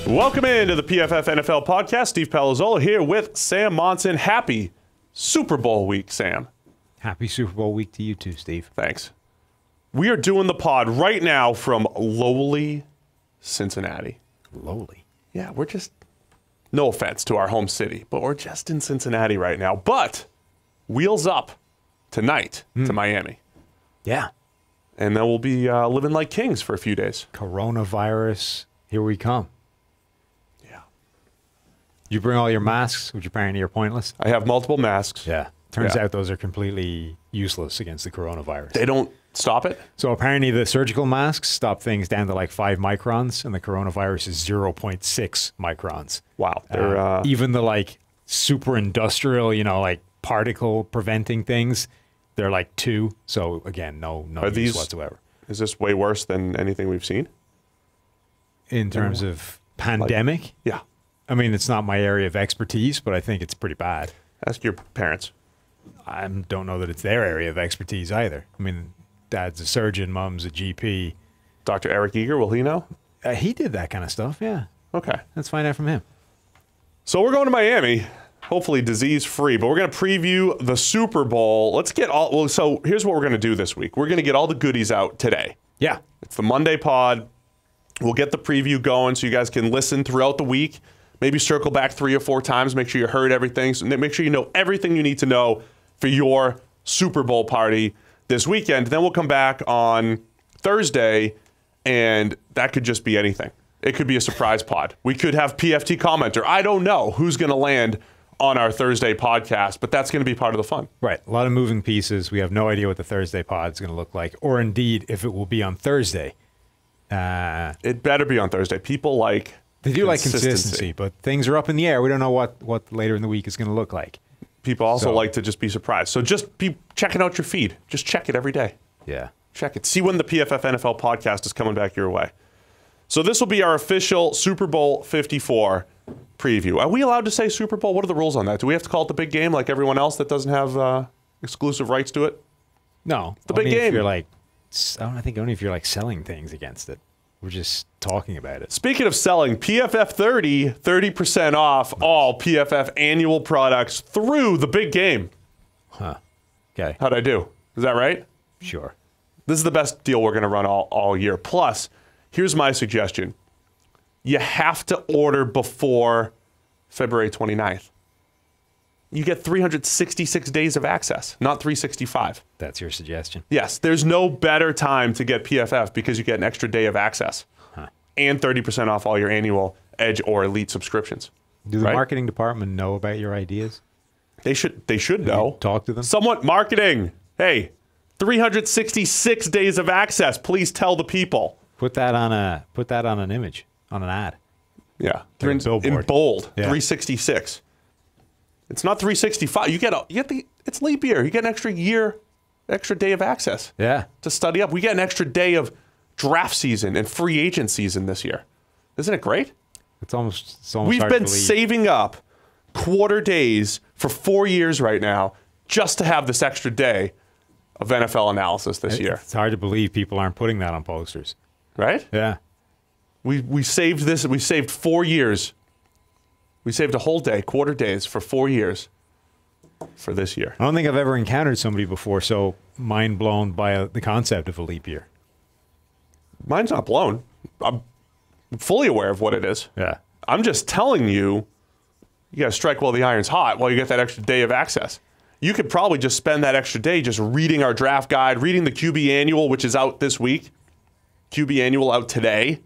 Welcome into the PFF NFL podcast. Steve Palazzolo here with Sam Monson. Happy Super Bowl week, Sam. Happy Super Bowl week to you too, Steve. Thanks. We are doing the pod right now from lowly Cincinnati. Lowly? Yeah, we're just, no offense to our home city, but we're just in Cincinnati right now. But wheels up tonight to Miami. Yeah. And then we'll be living like kings for a few days. Coronavirus, here we come. Yeah. You bring all your masks, which apparently are pointless? I have multiple masks. Yeah. Turns out those are completely useless against the coronavirus. They don't stop it? So apparently the surgical masks stop things down to like 5 microns, and the coronavirus is 0.6 microns. Wow. They're, even the like super industrial, like particle preventing things, they're like 2. So again, no use whatsoever. Is this way worse than anything we've seen? In terms of pandemic? Yeah. I mean, it's not my area of expertise, but I think it's pretty bad. Ask your parents. I don't know that it's their area of expertise either. I mean, dad's a surgeon, mom's a GP. Dr. Eric Eager, will he know? He did that kind of stuff, yeah. Okay. Let's find out from him. So we're going to Miami, hopefully disease-free, but we're going to preview the Super Bowl. Let's get all, well, so here's what we're going to do this week. We're going to get all the goodies out today. Yeah. It's the Monday pod. We'll get the preview going so you guys can listen throughout the week. Maybe circle back 3 or 4 times, make sure you heard everything. So make sure you know everything you need to know for your Super Bowl party this weekend. Then we'll come back on Thursday, and that could just be anything. It could be a surprise pod. We could have PFT commenter. I don't know who's going to land on our Thursday podcast, but that's going to be part of the fun. Right. A lot of moving pieces. We have no idea what the Thursday pod is going to look like, or indeed if it will be on Thursday. It better be on Thursday. People like They do like consistency, but things are up in the air. We don't know what later in the week is going to look like. People also like to just be surprised. So just be checking out your feed. Just check it every day. Yeah. Check it. See when the PFF NFL podcast is coming back your way. So this will be our official Super Bowl 54 preview. Are we allowed to say Super Bowl? What are the rules on that? Do we have to call it the big game like everyone else that doesn't have exclusive rights to it? No. The big game. If you're like, I think only if you're like selling things against it. We're just talking about it. Speaking of selling, PFF 30% off all PFF annual products through the big game. Huh. Okay. How'd I do? Is that right? Sure. This is the best deal we're going to run all year. Plus, here's my suggestion. You have to order before February 29th. You get 366 days of access, not 365. That's your suggestion? Yes, there's no better time to get PFF because you get an extra day of access and 30% off all your annual Edge or Elite subscriptions. Do the marketing department know about your ideas? They should know. Talk to them? Somewhat marketing. Hey, 366 days of access. Please tell the people. Put that on an image, on an ad. Yeah, Like in bold. Yeah. 366. It's not 365. You get it's leap year. You get an extra day of access. Yeah. To study up. We get an extra day of draft season and free agent season this year. Isn't it great? It's almost We've hard been to believe. saving up quarter days for 4 years right now just to have this extra day of NFL analysis this year. It's hard to believe people aren't putting that on posters. Right? Yeah. We saved this. We saved 4 years. We saved a whole day, quarter days for 4 years for this year. I don't think I've ever encountered somebody before so mind blown by the concept of a leap year. Mine's not blown. I'm fully aware of what it is. Yeah. I'm just telling you, you got to strike while the iron's hot while you get that extra day of access. You could probably just spend that extra day just reading our draft guide, reading the QB Annual, which is out this week. QB Annual out today.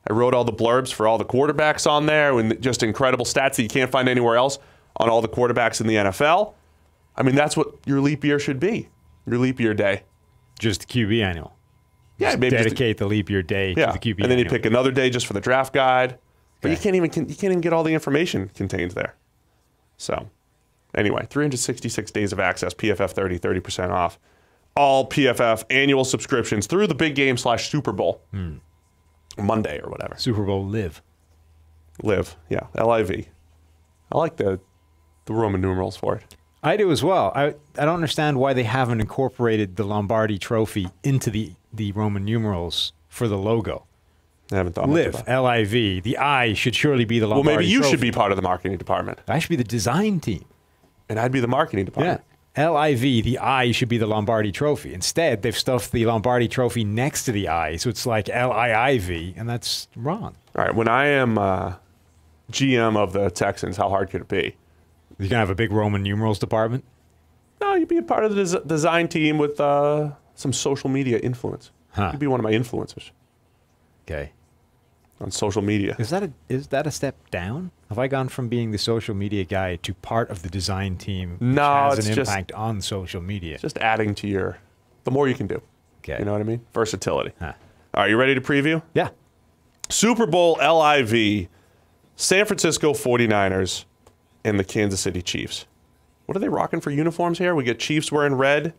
I wrote all the blurbs for all the quarterbacks on there and just incredible stats that you can't find anywhere else on all the quarterbacks in the NFL. I mean, that's what your leap year should be, your leap year day. Just the QB Annual. Yeah, maybe dedicate the leap year day to the QB and then Annual. you pick another day just for the draft guide. But Okay. you can't even get all the information contained there. So, anyway, 366 days of access, PFF 30% off. All PFF annual subscriptions through the big game / Super Bowl. Monday or whatever. Super Bowl live. Live, yeah, LIV. I like the Roman numerals for it. I do as well. I don't understand why they haven't incorporated the Lombardi Trophy into the Roman numerals for the logo. I haven't thought Live, much about it. L-I-V. The I should surely be the Lombardi Well, maybe you Trophy. should be part of the marketing department. I should be the design team. And I'd be the marketing department. Yeah. L-I-V, the I should be the Lombardi Trophy. Instead, they've stuffed the Lombardi Trophy next to the I, so it's like L-I-I-V, and that's wrong. All right, when I am GM of the Texans, how hard could it be? You're going to have a big Roman numerals department? No, you'd be a part of the design team with some social media influence. Huh. You'd be one of my influencers Okay. on social media. Is that a step down? Have I gone from being the social media guy to part of the design team which No, has it's an just- impact on social media? Just adding to the more you can do. Okay. You know what I mean? Versatility. Huh. All right, you ready to preview? Yeah. Super Bowl LIV, San Francisco 49ers, and the Kansas City Chiefs. What are they rocking for uniforms here? We get Chiefs wearing red.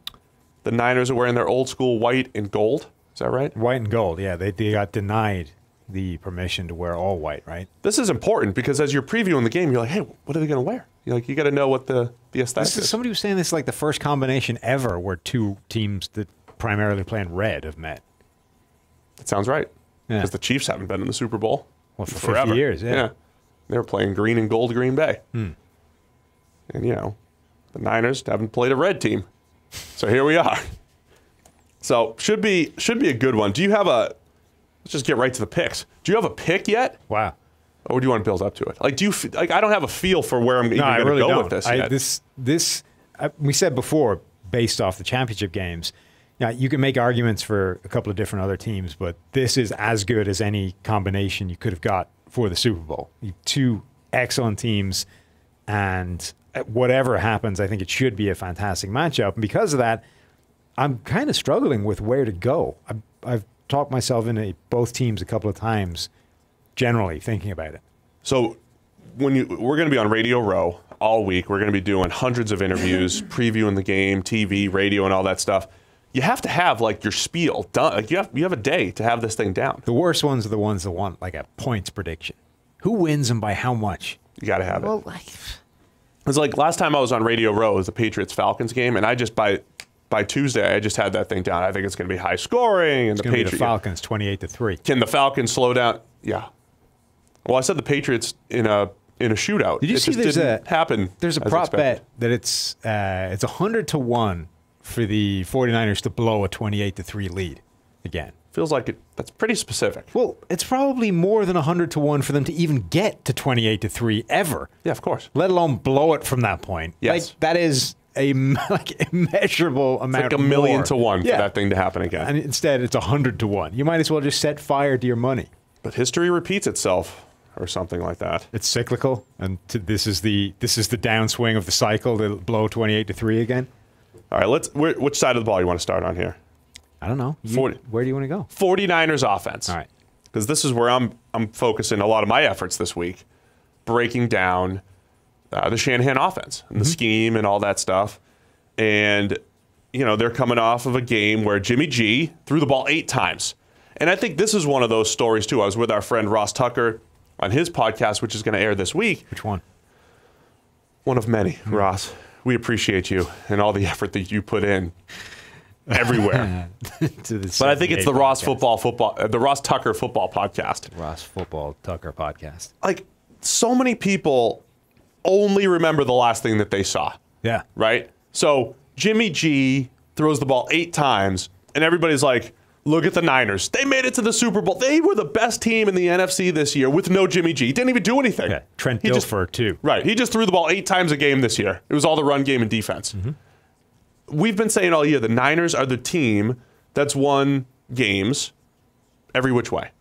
The Niners are wearing their old school white and gold. Is that right? White and gold, yeah. They got denied the permission to wear all white, right? This is important because as you're previewing the game, you're like, hey, what are they going to wear? You're like, you got to know what the aesthetic is. Somebody was saying this is like the first combination ever where two teams that primarily play in red have met. That sounds right. Yeah. Because the Chiefs haven't been in the Super Bowl Well, for forever. 50 years, yeah. They were playing green and gold Green Bay. And, the Niners haven't played a red team. So here we are. So should be a good one. Do you have let's just get right to the picks. Do you have a pick yet? Wow. Or do you want to build up to it? Like, I don't have a feel for where I'm even going to go with this yet. We said before, based off the championship games, you can make arguments for a couple of different other teams, but this is as good as any combination you could have got for the Super Bowl. Two excellent teams, and whatever happens, I think it should be a fantastic matchup. And because of that, I'm kind of struggling with where to go. I've talked myself into both teams a couple of times, generally thinking about it. So we're going to be on Radio Row all week. We're going to be doing hundreds of interviews, previewing the game, TV, radio, and all that stuff. You have to have like your spiel done. Like you have a day to have this thing down. The worst ones are the ones that want like a points prediction. Who wins and by how much? You got to have it. It's like last time I was on Radio Row, it was the Patriots-Falcons game, and I just by Tuesday I just had that thing down. I think it's going to be high scoring, and It's going to be the Falcons 28-3. Can the Falcons slow down? Yeah. Well, I said the Patriots in a shootout. Did you see just didn't happen? There's a prop bet that it's 100-1 for the 49ers to blow a 28-3 lead again. Feels like that's pretty specific. Well, it's probably more than 100-1 for them to even get to 28-3 ever. Yeah, of course. Let alone blow it from that point. Yes. Like, that is a immeasurable amount. It's like a million to one for that thing to happen again. And instead, it's 100-1. You might as well just set fire to your money. But history repeats itself, or something like that. It's cyclical, and this is the downswing of the cycle to blow 28-3 again. All right, which side of the ball you want to start on here? I don't know. Where do you want to go? 49ers offense. All right. Because this is where I'm focusing a lot of my efforts this week, breaking down the Shanahan offense and the scheme and all that stuff. And, they're coming off of a game where Jimmy G threw the ball 8 times. And I think this is one of those stories, too. I was with our friend Ross Tucker on his podcast, which is going to air this week. Which one? One of many, Ross. We appreciate you and all the effort that you put in everywhere. But I think it's the Ross the Ross Tucker football podcast. Ross Football Tucker podcast. Like, so many people only remember the last thing that they saw. Yeah. Right? So Jimmy G throws the ball 8 times, and everybody's like, look at the Niners. They made it to the Super Bowl. They were the best team in the NFC this year with no Jimmy G. He didn't even do anything. Yeah. Trent Dilfer, too. Right. He just threw the ball 8 times a game this year. It was all the run game and defense. We've been saying all year the Niners are the team that's won games every which way.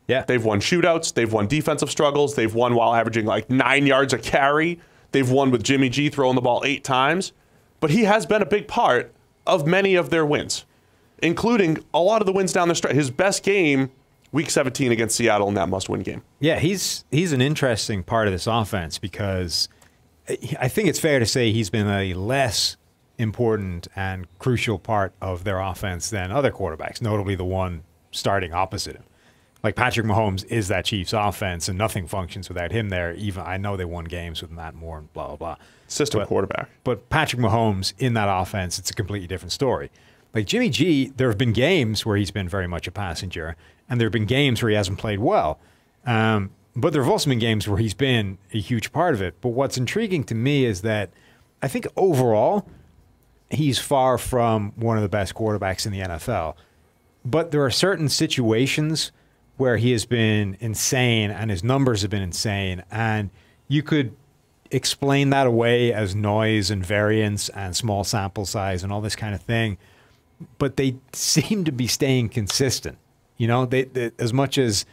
Yeah. They've won shootouts. They've won defensive struggles. They've won while averaging like 9 yards a carry. They've won with Jimmy G throwing the ball 8 times. But he has been a big part of many of their wins, including a lot of the wins down the stretch. His best game, Week 17 against Seattle in that must-win game. Yeah, he's an interesting part of this offense because I think it's fair to say he's been a less important and crucial part of their offense than other quarterbacks, notably the one starting opposite him. Like Patrick Mahomes is that Chiefs offense, and nothing functions without him there. Even I know they won games with Matt Moore and blah, blah, blah. System quarterback. But Patrick Mahomes in that offense, it's a completely different story. Like Jimmy G, there have been games where he's been very much a passenger, and there have been games where he hasn't played well. But there have also been games where he's been a huge part of it. But what's intriguing to me is that I think overall, he's far from one of the best quarterbacks in the NFL. But there are certain situations where he has been insane and his numbers have been insane. And you could explain that away as noise and variance and small sample size and all this kind of thing. But they seem to be staying consistent. You know, they as much as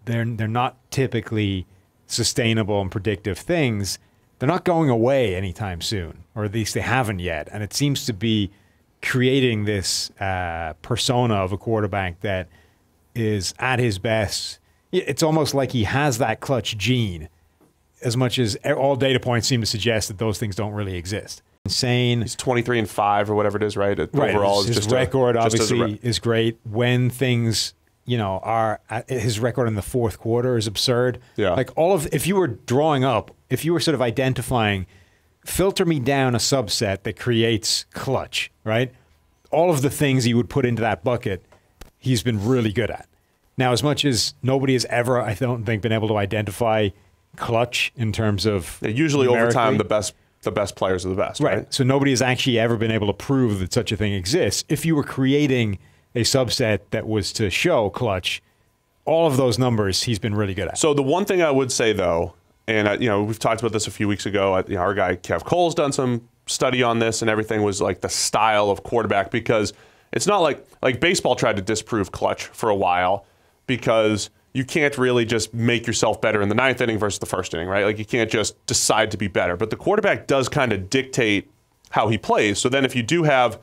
they're not typically sustainable and predictive things, they're not going away anytime soon, or at least they haven't yet. And it seems to be creating this persona of a quarterback that is at his best. It's almost like he has that clutch gene, as much as all data points seem to suggest that those things don't really exist. Insane. He's 23-5 or whatever it is, right? Right. Overall, his record obviously is great. When things, you know, are his record in the fourth quarter is absurd. Yeah. Like if you were drawing up, if you were sort of identifying, filter me down a subset that creates clutch, right? All of the things you would put into that bucket, he's been really good at. Now, as much as nobody has ever, I don't think, been able to identify clutch in terms of usually over time the best players are the best, right? So nobody has actually ever been able to prove that such a thing exists. If you were creating a subset that was to show clutch, all of those numbers he's been really good at. So the one thing I would say though, and you know, we've talked about this a few weeks ago. Our guy Kev Cole's done some study on this, and everything was like the style of quarterback, because it's not like baseball tried to disprove clutch for a while, because you can't really just make yourself better in the ninth inning versus the first inning, right? Like you can't just decide to be better. But the quarterback does kind of dictate how he plays. So then if you do have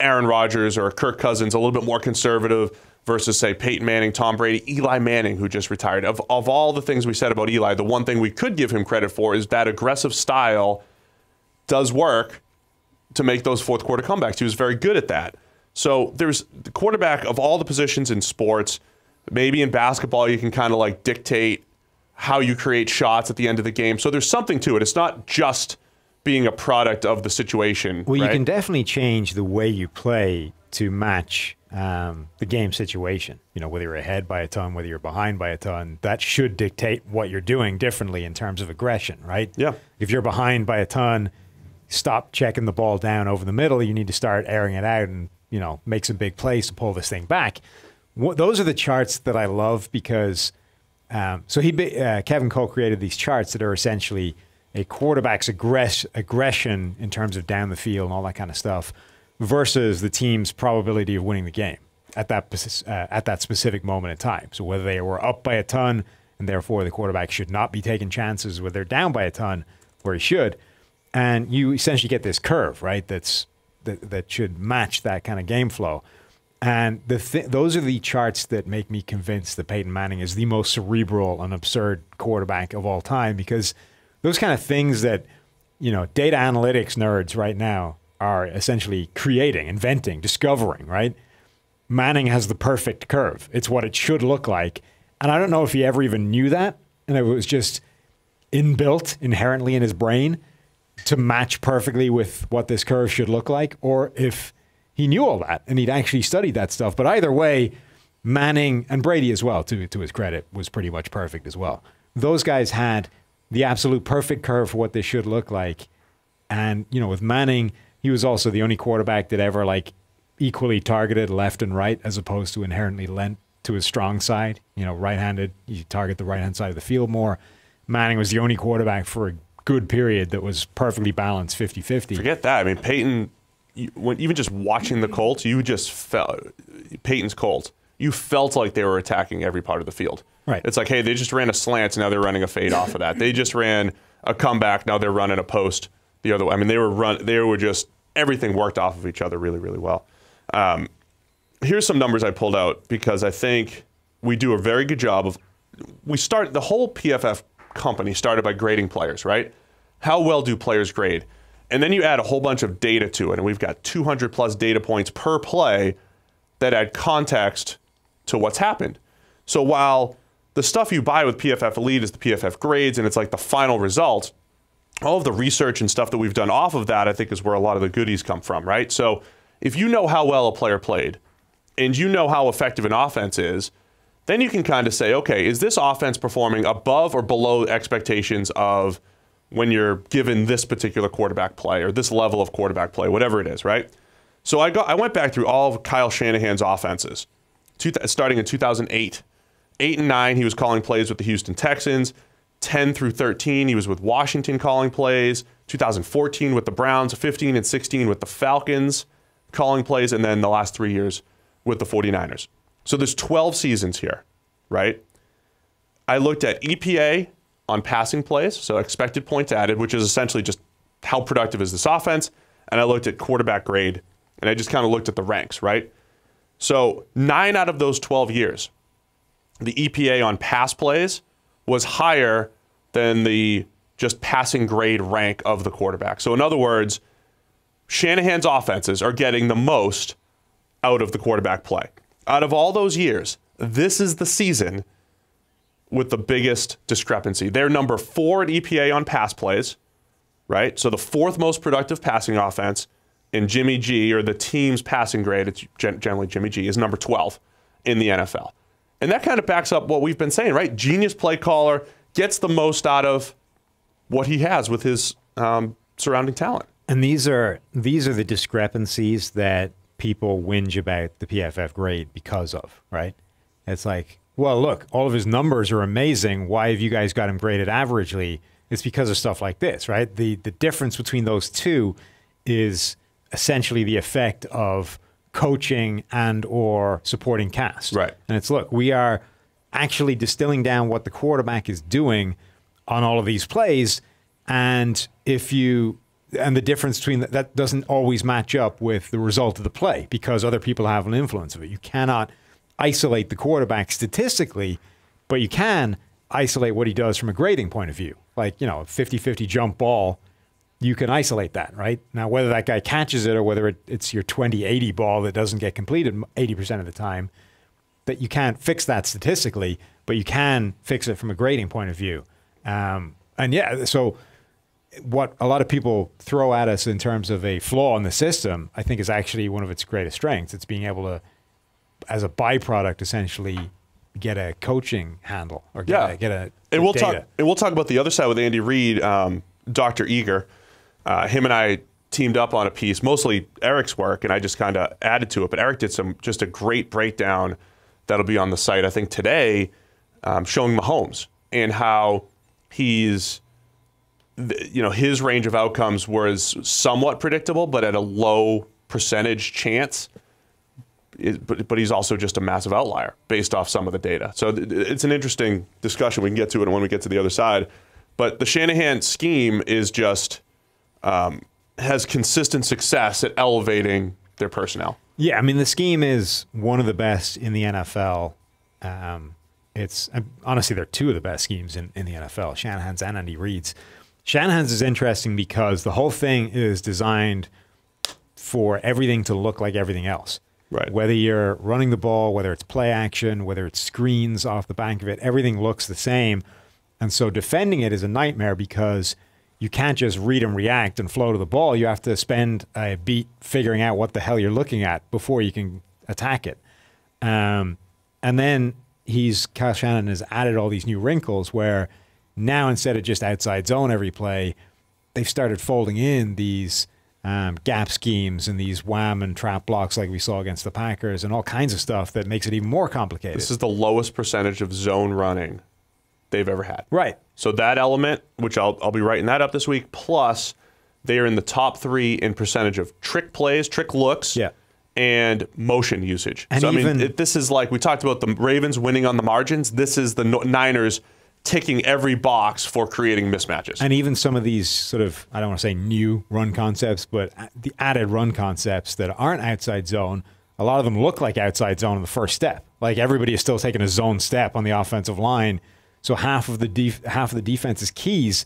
Aaron Rodgers or Kirk Cousins a little bit more conservative versus, say, Peyton Manning, Tom Brady, Eli Manning, who just retired. Of all the things we said about Eli, the one thing we could give him credit for is that aggressive style does work to make those fourth quarter comebacks. He was very good at that. So there's the quarterback of all the positions in sports. Maybe in basketball, you can kind of like dictate how you create shots at the end of the game. So there's something to it. It's not just being a product of the situation. Well, right? You can definitely change the way you play to match the game situation. You know, whether you're ahead by a ton, whether you're behind by a ton, that should dictate what you're doing differently in terms of aggression, right? Yeah. If you're behind by a ton, stop checking the ball down over the middle. You need to start airing it out and, you know, make some big plays to pull this thing back. Those are the charts that I love, because Kevin Cole created these charts that are essentially a quarterback's aggression in terms of down the field and all that kind of stuff versus the team's probability of winning the game at that specific moment in time. So whether they were up by a ton and therefore the quarterback should not be taking chances, whether they're down by a ton where he should, and you essentially get this curve, right? That should match that kind of game flow. And those are the charts that make me convinced that Peyton Manning is the most cerebral and absurd quarterback of all time, because those kind of things that, you know, data analytics nerds right now are essentially creating, inventing, discovering, right? Manning has the perfect curve. It's what it should look like. And I don't know if he ever even knew that, and it was just inbuilt inherently in his brain to match perfectly with what this curve should look like, or if he knew all that and he'd actually studied that stuff. But either way, Manning and Brady as well, to his credit, was pretty much perfect as well. Those guys had the absolute perfect curve for what this should look like. And, you know, with Manning, he was also the only quarterback that ever like equally targeted left and right, as opposed to inherently lent to his strong side. You know, right-handed, you target the right-hand side of the field more. Manning was the only quarterback for a good period that was perfectly balanced 50-50. Forget that. I mean, Peyton, even just watching the Colts, you just felt Peyton's Colts. You felt like they were attacking every part of the field. Right. It's like, hey, they just ran a slant, and now they're running a fade off of that. They just ran a comeback, now they're running a post the other way. I mean, they were just, everything worked off of each other really, really well. Here's some numbers I pulled out, because I think we do a very good job of, the whole PFF company started by grading players, right? How well do players grade? And then you add a whole bunch of data to it, and we've got 200 plus data points per play that add context to what's happened. So while the stuff you buy with PFF Elite is the PFF grades and it's like the final result, all of the research and stuff that we've done off of that, I think, is where a lot of the goodies come from, right? So if you know how well a player played and you know how effective an offense is, then you can kind of say, okay, is this offense performing above or below expectations of when you're given this particular quarterback play or this level of quarterback play, whatever it is, right? So I went back through all of Kyle Shanahan's offenses, starting in 2008. 8 and 9, he was calling plays with the Houston Texans. 10 through 13, he was with Washington calling plays. 2014 with the Browns. 15 and 16 with the Falcons calling plays. And then the last 3 years with the 49ers. So there's 12 seasons here, right? I looked at EPA on passing plays, so expected points added, which is essentially just how productive is this offense. And I looked at quarterback grade, and I just kind of looked at the ranks, right? So 9 out of those 12 years, the EPA on pass plays was higher than the just passing grade rank of the quarterback. So in other words, Shanahan's offenses are getting the most out of the quarterback play. Out of all those years, this is the season with the biggest discrepancy. They're number 4 at EPA on pass plays, right? So the 4th most productive passing offense in Jimmy G, or the team's passing grade, it's generally Jimmy G, is number 12 in the NFL. And that kind of backs up what we've been saying, right? Genius play caller gets the most out of what he has with his surrounding talent. And these are the discrepancies that people whinge about the PFF grade because of, right? It's like, well, look, all of his numbers are amazing. Why have you guys got him graded averagely? It's because of stuff like this, right? The difference between those two is essentially the effect of coaching and or supporting cast. Right. And it's, look, we are actually distilling down what the quarterback is doing on all of these plays. And the difference between that doesn't always match up with the result of the play because other people have an influence of it. You cannot isolate the quarterback statistically, but you can isolate what he does from a grading point of view. Like, a 50-50 jump ball, you can isolate that, right? Now, whether that guy catches it or whether it's your 20-80 ball that doesn't get completed 80% of the time, that you can't fix that statistically, but you can fix it from a grading point of view. So what a lot of people throw at us in terms of a flaw in the system, I think is actually one of its greatest strengths. It's being able to, as a byproduct, essentially get a coaching handle or get a and we'll data. We'll talk about the other side with Andy Reid, Dr. Eager. Him and I teamed up on a piece, mostly Eric's work, and I just kind of added to it. But Eric did just a great breakdown that'll be on the site, I think, today, showing Mahomes and how his range of outcomes was somewhat predictable, but at a low percentage chance. But he's also just a massive outlier based off some of the data. So it's an interesting discussion. We can get to it when we get to the other side. But the Shanahan scheme is just has consistent success at elevating their personnel. Yeah, I mean, the scheme is one of the best in the NFL. Honestly, they're two of the best schemes in the NFL, Shanahan's and Andy Reid's. Shanahan's is interesting because the whole thing is designed for everything to look like everything else. Right. Whether you're running the ball, whether it's play action, whether it's screens off the bank of it, everything looks the same. And so defending it is a nightmare because you can't just read and react and flow to the ball. You have to spend a beat figuring out what the hell you're looking at before you can attack it. And then Kyle Shannon has added all these new wrinkles where now instead of just outside zone every play, they've started folding in these gap schemes and these wham and trap blocks like we saw against the Packers and all kinds of stuff that makes it even more complicated. This is the lowest percentage of zone running they've ever had. Right. So that element, which I'll be writing that up this week, plus they are in the top 3 in percentage of trick plays, trick looks, and motion usage. And so, this is like we talked about the Ravens winning on the margins. This is the Niners ticking every box for creating mismatches. And even some of these sort of, I don't want to say new run concepts, but the added run concepts that aren't outside zone, a lot of them look like outside zone in the first step. Like everybody is still taking a zone step on the offensive line. So half of the defense's keys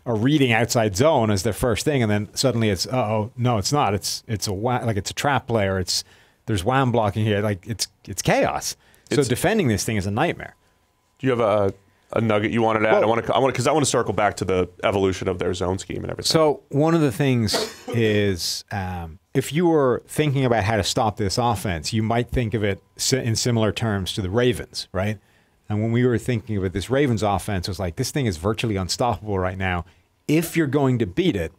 are reading outside zone as their first thing, and then suddenly it's no, it's not. It's a trap play, or there's wham blocking here. Like it's chaos. So defending this thing is a nightmare. Do you have a nugget you wanted to add? Well, I want to circle back to the evolution of their zone scheme and everything. So one of the things is if you were thinking about how to stop this offense, you might think of it in similar terms to the Ravens, right? And when we were thinking about this Ravens offense, it was like, this thing is virtually unstoppable right now. If you're going to beat it,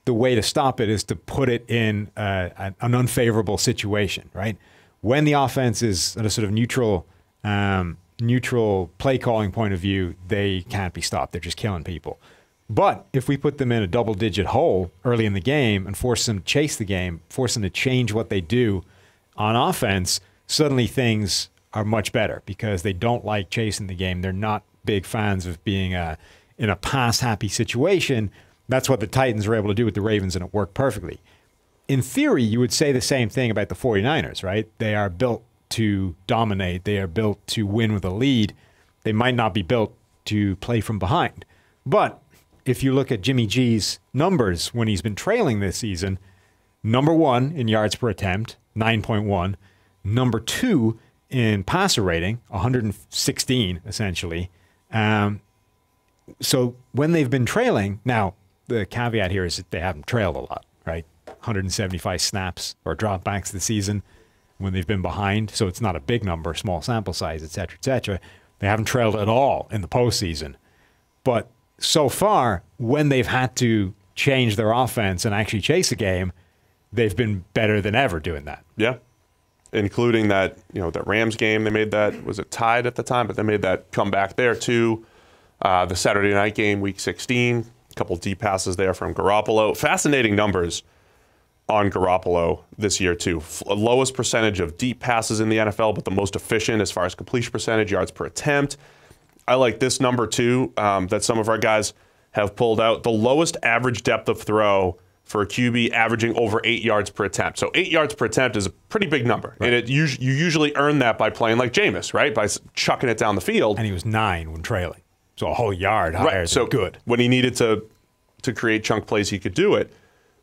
the way to stop it is to put it in an unfavorable situation, right? When the offense is at a sort of neutral play calling point of view, they can't be stopped. They're just killing people. But if we put them in a double-digit hole early in the game and force them to chase the game, force them to change what they do on offense, suddenly things are much better because they don't like chasing the game. They're not big fans of being in a pass-happy situation. That's what the Titans were able to do with the Ravens, and it worked perfectly. In theory, you would say the same thing about the 49ers, right? They are built to dominate. They are built to win with a lead. They might not be built to play from behind. But if you look at Jimmy G's numbers when he's been trailing this season, number 1 in yards per attempt, 9.1. Number 2 in passer rating, 116, essentially. So when they've been trailing, now the caveat here is that they haven't trailed a lot, right? 175 snaps or dropbacks this season when they've been behind. So it's not a big number, small sample size, et cetera, et cetera. They haven't trailed at all in the postseason. But so far, when they've had to change their offense and actually chase a game, they've been better than ever doing that. Yeah. Including that, that Rams game, they made that, was it tied at the time? But they made that comeback there too. The Saturday night game, week 16, a couple deep passes there from Garoppolo. Fascinating numbers on Garoppolo this year too. Lowest percentage of deep passes in the NFL, but the most efficient as far as completion percentage, yards per attempt. I like this number too, that some of our guys have pulled out. The lowest average depth of throw for a QB, averaging over 8 yards per attempt. So 8 yards per attempt is a pretty big number. Right. And you usually earn that by playing like Jameis, right? By chucking it down the field. And he was 9 when trailing. So a whole yard higher. Right. So good. When he needed to create chunk plays, he could do it.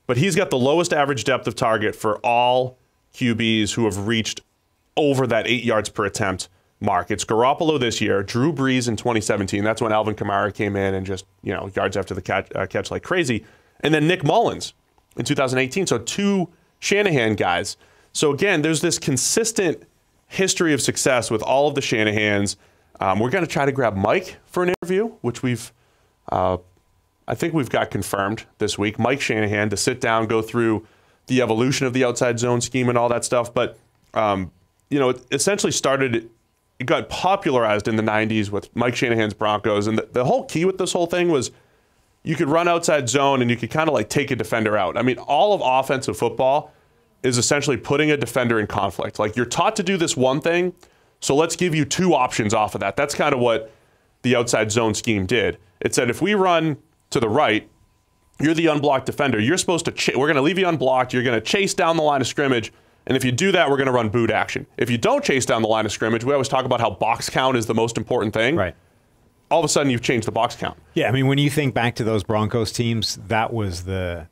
But he's got the lowest average depth of target for all QBs who have reached over that 8 yards per attempt mark. It's Garoppolo this year, Drew Brees in 2017. That's when Alvin Kamara came in and just, yards after the catch like crazy. And then Nick Mullins in 2018. So 2 Shanahan guys. So again, there's this consistent history of success with all of the Shanahans. We're going to try to grab Mike for an interview, which I think we've got confirmed this week. Mike Shanahan to sit down, go through the evolution of the outside zone scheme and all that stuff. But, it essentially it got popularized in the 90s with Mike Shanahan's Broncos. And the whole key with this whole thing was you could run outside zone and you could kind of like take a defender out. I mean, all of offensive football is essentially putting a defender in conflict. Like, you're taught to do this one thing, so let's give you 2 options off of that. That's kind of what the outside zone scheme did. It said, if we run to the right, you're the unblocked defender. You're supposed to, we're going to leave you unblocked. You're going to chase down the line of scrimmage. And if you do that, we're going to run boot action. If you don't chase down the line of scrimmage, we always talk about how box count is the most important thing. Right. All of a sudden, you've changed the box count. Yeah, I mean, when you think back to those Broncos teams, that was the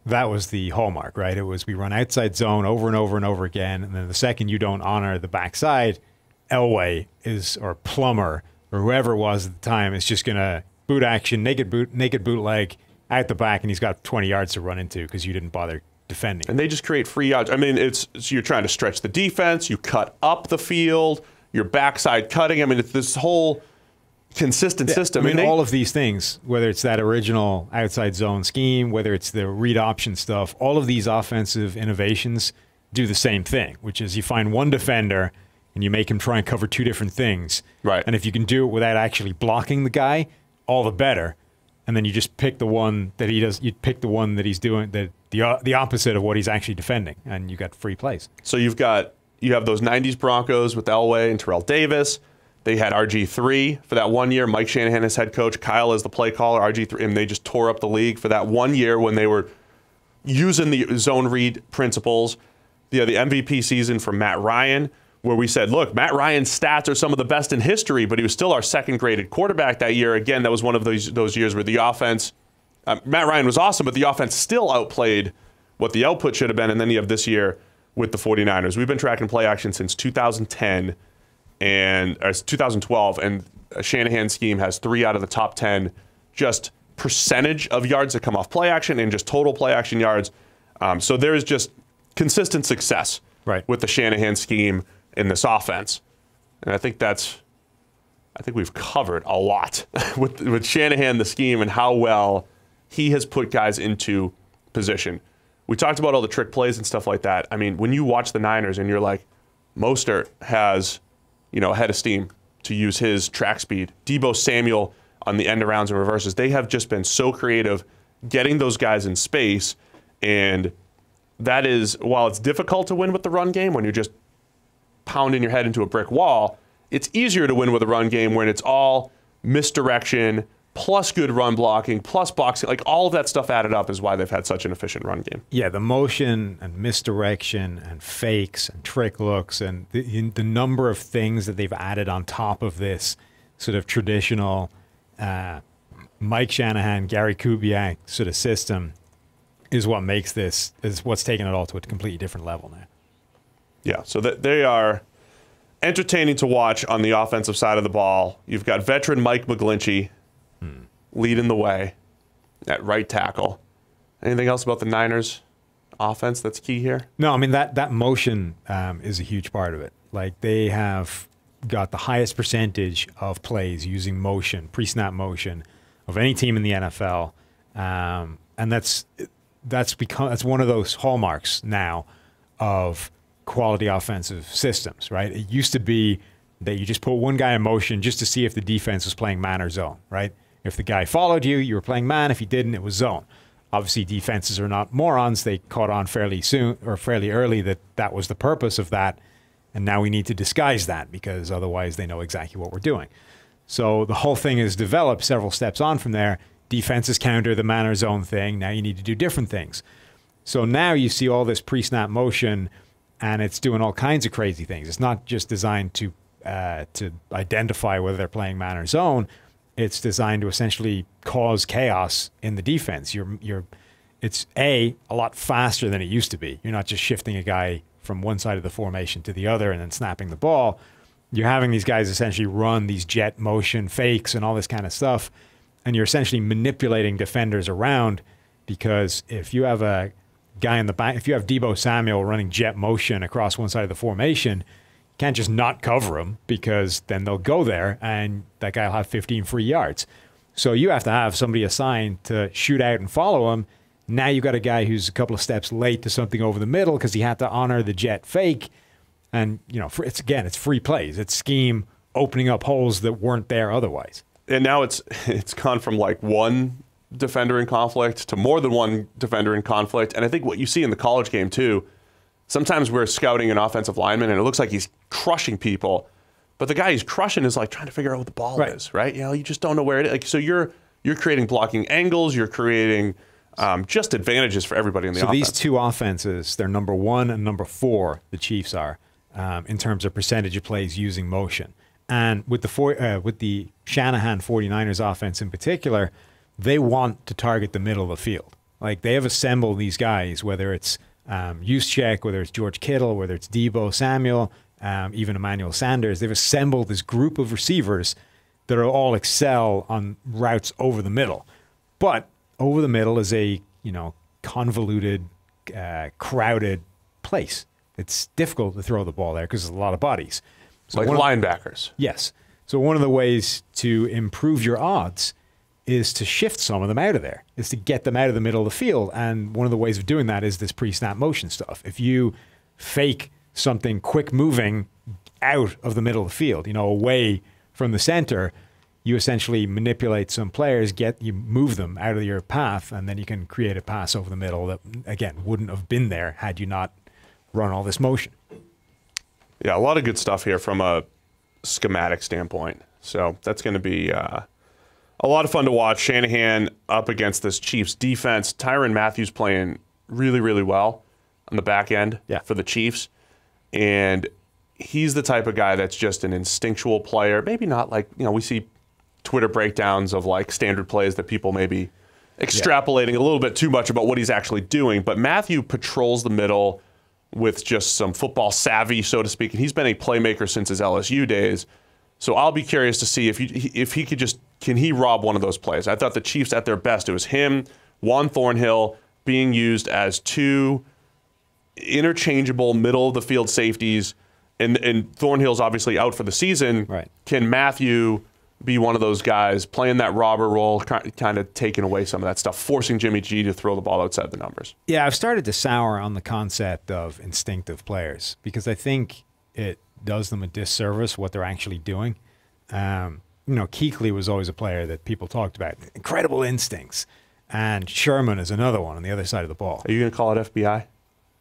hallmark, right? It was we run outside zone over and over and over again, and then the second you don't honor the backside, Elway or Plummer or whoever it was at the time is just going to boot action, naked bootleg out the back, and he's got 20 yards to run into because you didn't bother defending. And they just create free yards. I mean, you're trying to stretch the defense. You cut up the field. You're backside cutting. I mean, it's this whole consistent system. I mean, all of these things, whether it's that original outside zone scheme, whether it's the read option stuff, all of these offensive innovations do the same thing, which is you find one defender and you make him try and cover 2 different things. Right. And if you can do it without actually blocking the guy, all the better. And then you just pick the one that he does. You pick the one that he's doing the opposite of what he's actually defending, and you got free plays. So you have those 90s Broncos with Elway and Terrell Davis. They had RG3 for that 1 year. Mike Shanahan as head coach, Kyle as the play caller, RG3, and they just tore up the league for that 1 year when they were using the zone read principles. The MVP season for Matt Ryan, where we said, look, Matt Ryan's stats are some of the best in history, but he was still our second-graded quarterback that year. Again, that was one of those years where the offense, Matt Ryan was awesome, but the offense still outplayed what the output should have been. And then you have this year with the 49ers. We've been tracking play action since 2010 and 2012, and a Shanahan scheme has 3 out of the top 10 just percentage of yards that come off play action and just total play action yards. So there is just consistent success with the Shanahan scheme in this offense. And I think we've covered a lot with Shanahan, the scheme, and how well he has put guys into position. We talked about all the trick plays and stuff like that. I mean, when you watch the Niners and you're like, Mostert has, a head of steam to use his track speed. Deebo Samuel on the end arounds and reverses. They have just been so creative getting those guys in space. And that is, while it's difficult to win with the run game when you're just pounding your head into a brick wall, it's easier to win with a run game when it's all misdirection, plus good run blocking, plus boxing. Like, all of that stuff added up is why they've had such an efficient run game. Yeah, the motion and misdirection and fakes and trick looks and the number of things that they've added on top of this sort of traditional Mike Shanahan, Gary Kubiak sort of system is what makes this, is what's taken it all to a completely different level now. Yeah, so they are entertaining to watch on the offensive side of the ball. You've got veteran Mike McGlinchey leading the way at right tackle. Anything else about the Niners offense that's key here? No, I mean, that motion is a huge part of it. Like, they have got the highest percentage of plays using motion, pre-snap motion, of any team in the NFL. And that's one of those hallmarks now of quality offensive systems, right? It used to be that you just put one guy in motion just to see if the defense was playing man or zone, right? If the guy followed you, you were playing man. If he didn't, it was zone. Obviously, defenses are not morons. They caught on fairly soon or fairly early that was the purpose of that. And now we need to disguise that because otherwise they know exactly what we're doing. So the whole thing is developed several steps on from there. Defenses counter the man or zone thing. Now you need to do different things. So now you see all this pre-snap motion, and it's doing all kinds of crazy things. It's not just designed to identify whether they're playing man or zone. It's designed to essentially cause chaos in the defense. It's a lot faster than it used to be. You're not just shifting a guy from one side of the formation to the other and then snapping the ball. You're having these guys essentially run these jet motion fakes and all this kind of stuff, and you're essentially manipulating defenders around, because if you have a guy in the back, if you have Deebo Samuel running jet motion across one side of the formation, you can't just not cover him, because then they'll go there and that guy will have 15 free yards. So you have to have somebody assigned to shoot out and follow him. Now you've got a guy who's a couple of steps late to something over the middle because he had to honor the jet fake. And, it's free plays. It's scheme opening up holes that weren't there otherwise. And now it's gone from like one defender in conflict to more than one defender in conflict. And I think what you see in the college game too, sometimes we're scouting an offensive lineman and it looks like he's crushing people, but the guy he's crushing is like trying to figure out what the ball is, right? You just don't know where it is. Like, so you're creating blocking angles, you're creating just advantages for everybody in the offense. So these two offenses, they're number 1 and number 4, the Chiefs are, in terms of percentage of plays using motion. And with the Shanahan 49ers offense in particular, they want to target the middle of the field. Like, they have assembled these guys, whether it's Juszczyk, whether it's George Kittle, whether it's Deebo Samuel, even Emmanuel Sanders. They've assembled this group of receivers that are all excel on routes over the middle. But over the middle is a convoluted, crowded place. It's difficult to throw the ball there because there's a lot of bodies. So like linebackers. Yes. So one of the ways to improve your odds is to shift some of them out of there, is to get them out of the middle of the field. And one of the ways of doing that is this pre-snap motion stuff. If you fake something quick moving out of the middle of the field, away from the center, you essentially manipulate some players, you move them out of your path, and then you can create a pass over the middle that, again, wouldn't have been there had you not run all this motion. Yeah, a lot of good stuff here from a schematic standpoint. So that's going to be a lot of fun to watch. Shanahan up against this Chiefs defense. Tyrann Mathieu playing really, really well on the back end for the Chiefs. And he's the type of guy that's just an instinctual player. Maybe not like, we see Twitter breakdowns of like standard plays that people may be extrapolating a little bit too much about what he's actually doing. But Mathieu patrols the middle with just some football savvy, so to speak. And he's been a playmaker since his LSU days. So I'll be curious to see if he could can he rob one of those plays? I thought the Chiefs at their best, it was him, Juan Thornhill being used as two interchangeable middle of the field safeties, and Thornhill's obviously out for the season. Right. Can Matthew be one of those guys playing that robber role, kind of taking away some of that stuff, forcing Jimmy G to throw the ball outside the numbers? Yeah, I've started to sour on the concept of instinctive players because I think it does them a disservice what they're actually doing. Kuechly was always a player that people talked about. Incredible instincts. And Sherman is another one on the other side of the ball. Are you going to call it FBI?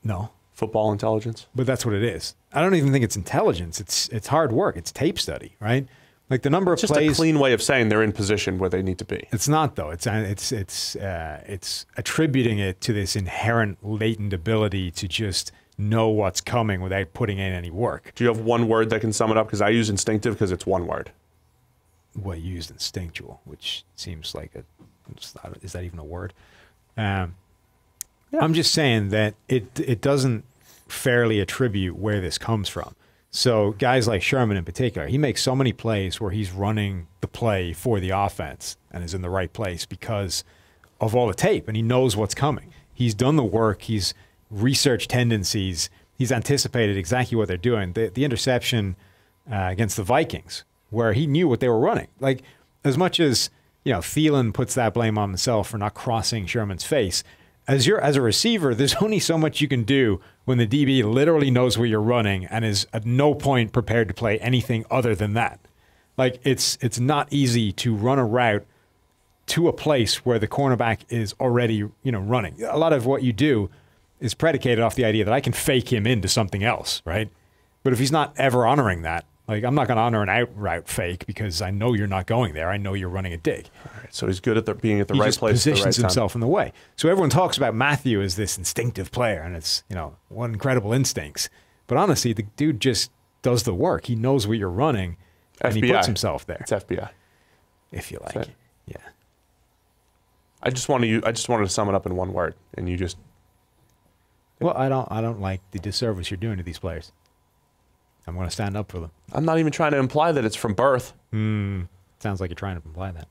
No. Football intelligence? But that's what it is. I don't even think it's intelligence. It's hard work. It's tape study, right? Like the number of just plays. Just a clean way of saying they're in position where they need to be. It's not, though. It's attributing it to this inherent latent ability to just know what's coming without putting in any work. Do you have one word that can sum it up? Because I use instinctive because it's one word. Well, you used instinctual, which seems like is that even a word? Yeah. I'm just saying that it doesn't fairly attribute where this comes from. So guys like Sherman in particular, he makes so many plays where he's running the play for the offense and is in the right place because of all the tape, and he knows what's coming. He's done the work. He's researched tendencies. He's anticipated exactly what they're doing. The interception against the Vikings, where he knew what they were running. Like, as much as, Thielen puts that blame on himself for not crossing Sherman's face, as a receiver, there's only so much you can do when the DB literally knows where you're running and is at no point prepared to play anything other than that. Like, it's not easy to run a route to a place where the cornerback is already, running. A lot of what you do is predicated off the idea that I can fake him into something else, right? But if he's not ever honoring that, like, I'm not going to honor an out route fake because I know you're not going there. I know you're running a dig. All right, so he's good at being at the right place at the right time. He positions himself in the way. So everyone talks about Matthew as this instinctive player, and it's, what incredible instincts. But honestly, the dude just does the work. He knows what you're running, and FBI. He puts himself there. It's FBI. If you like. Yeah. I just wanted to sum it up in one word, and you just... Well, I don't like the disservice you're doing to these players. I'm going to stand up for them. I'm not even trying to imply that it's from birth. Sounds like you're trying to imply that.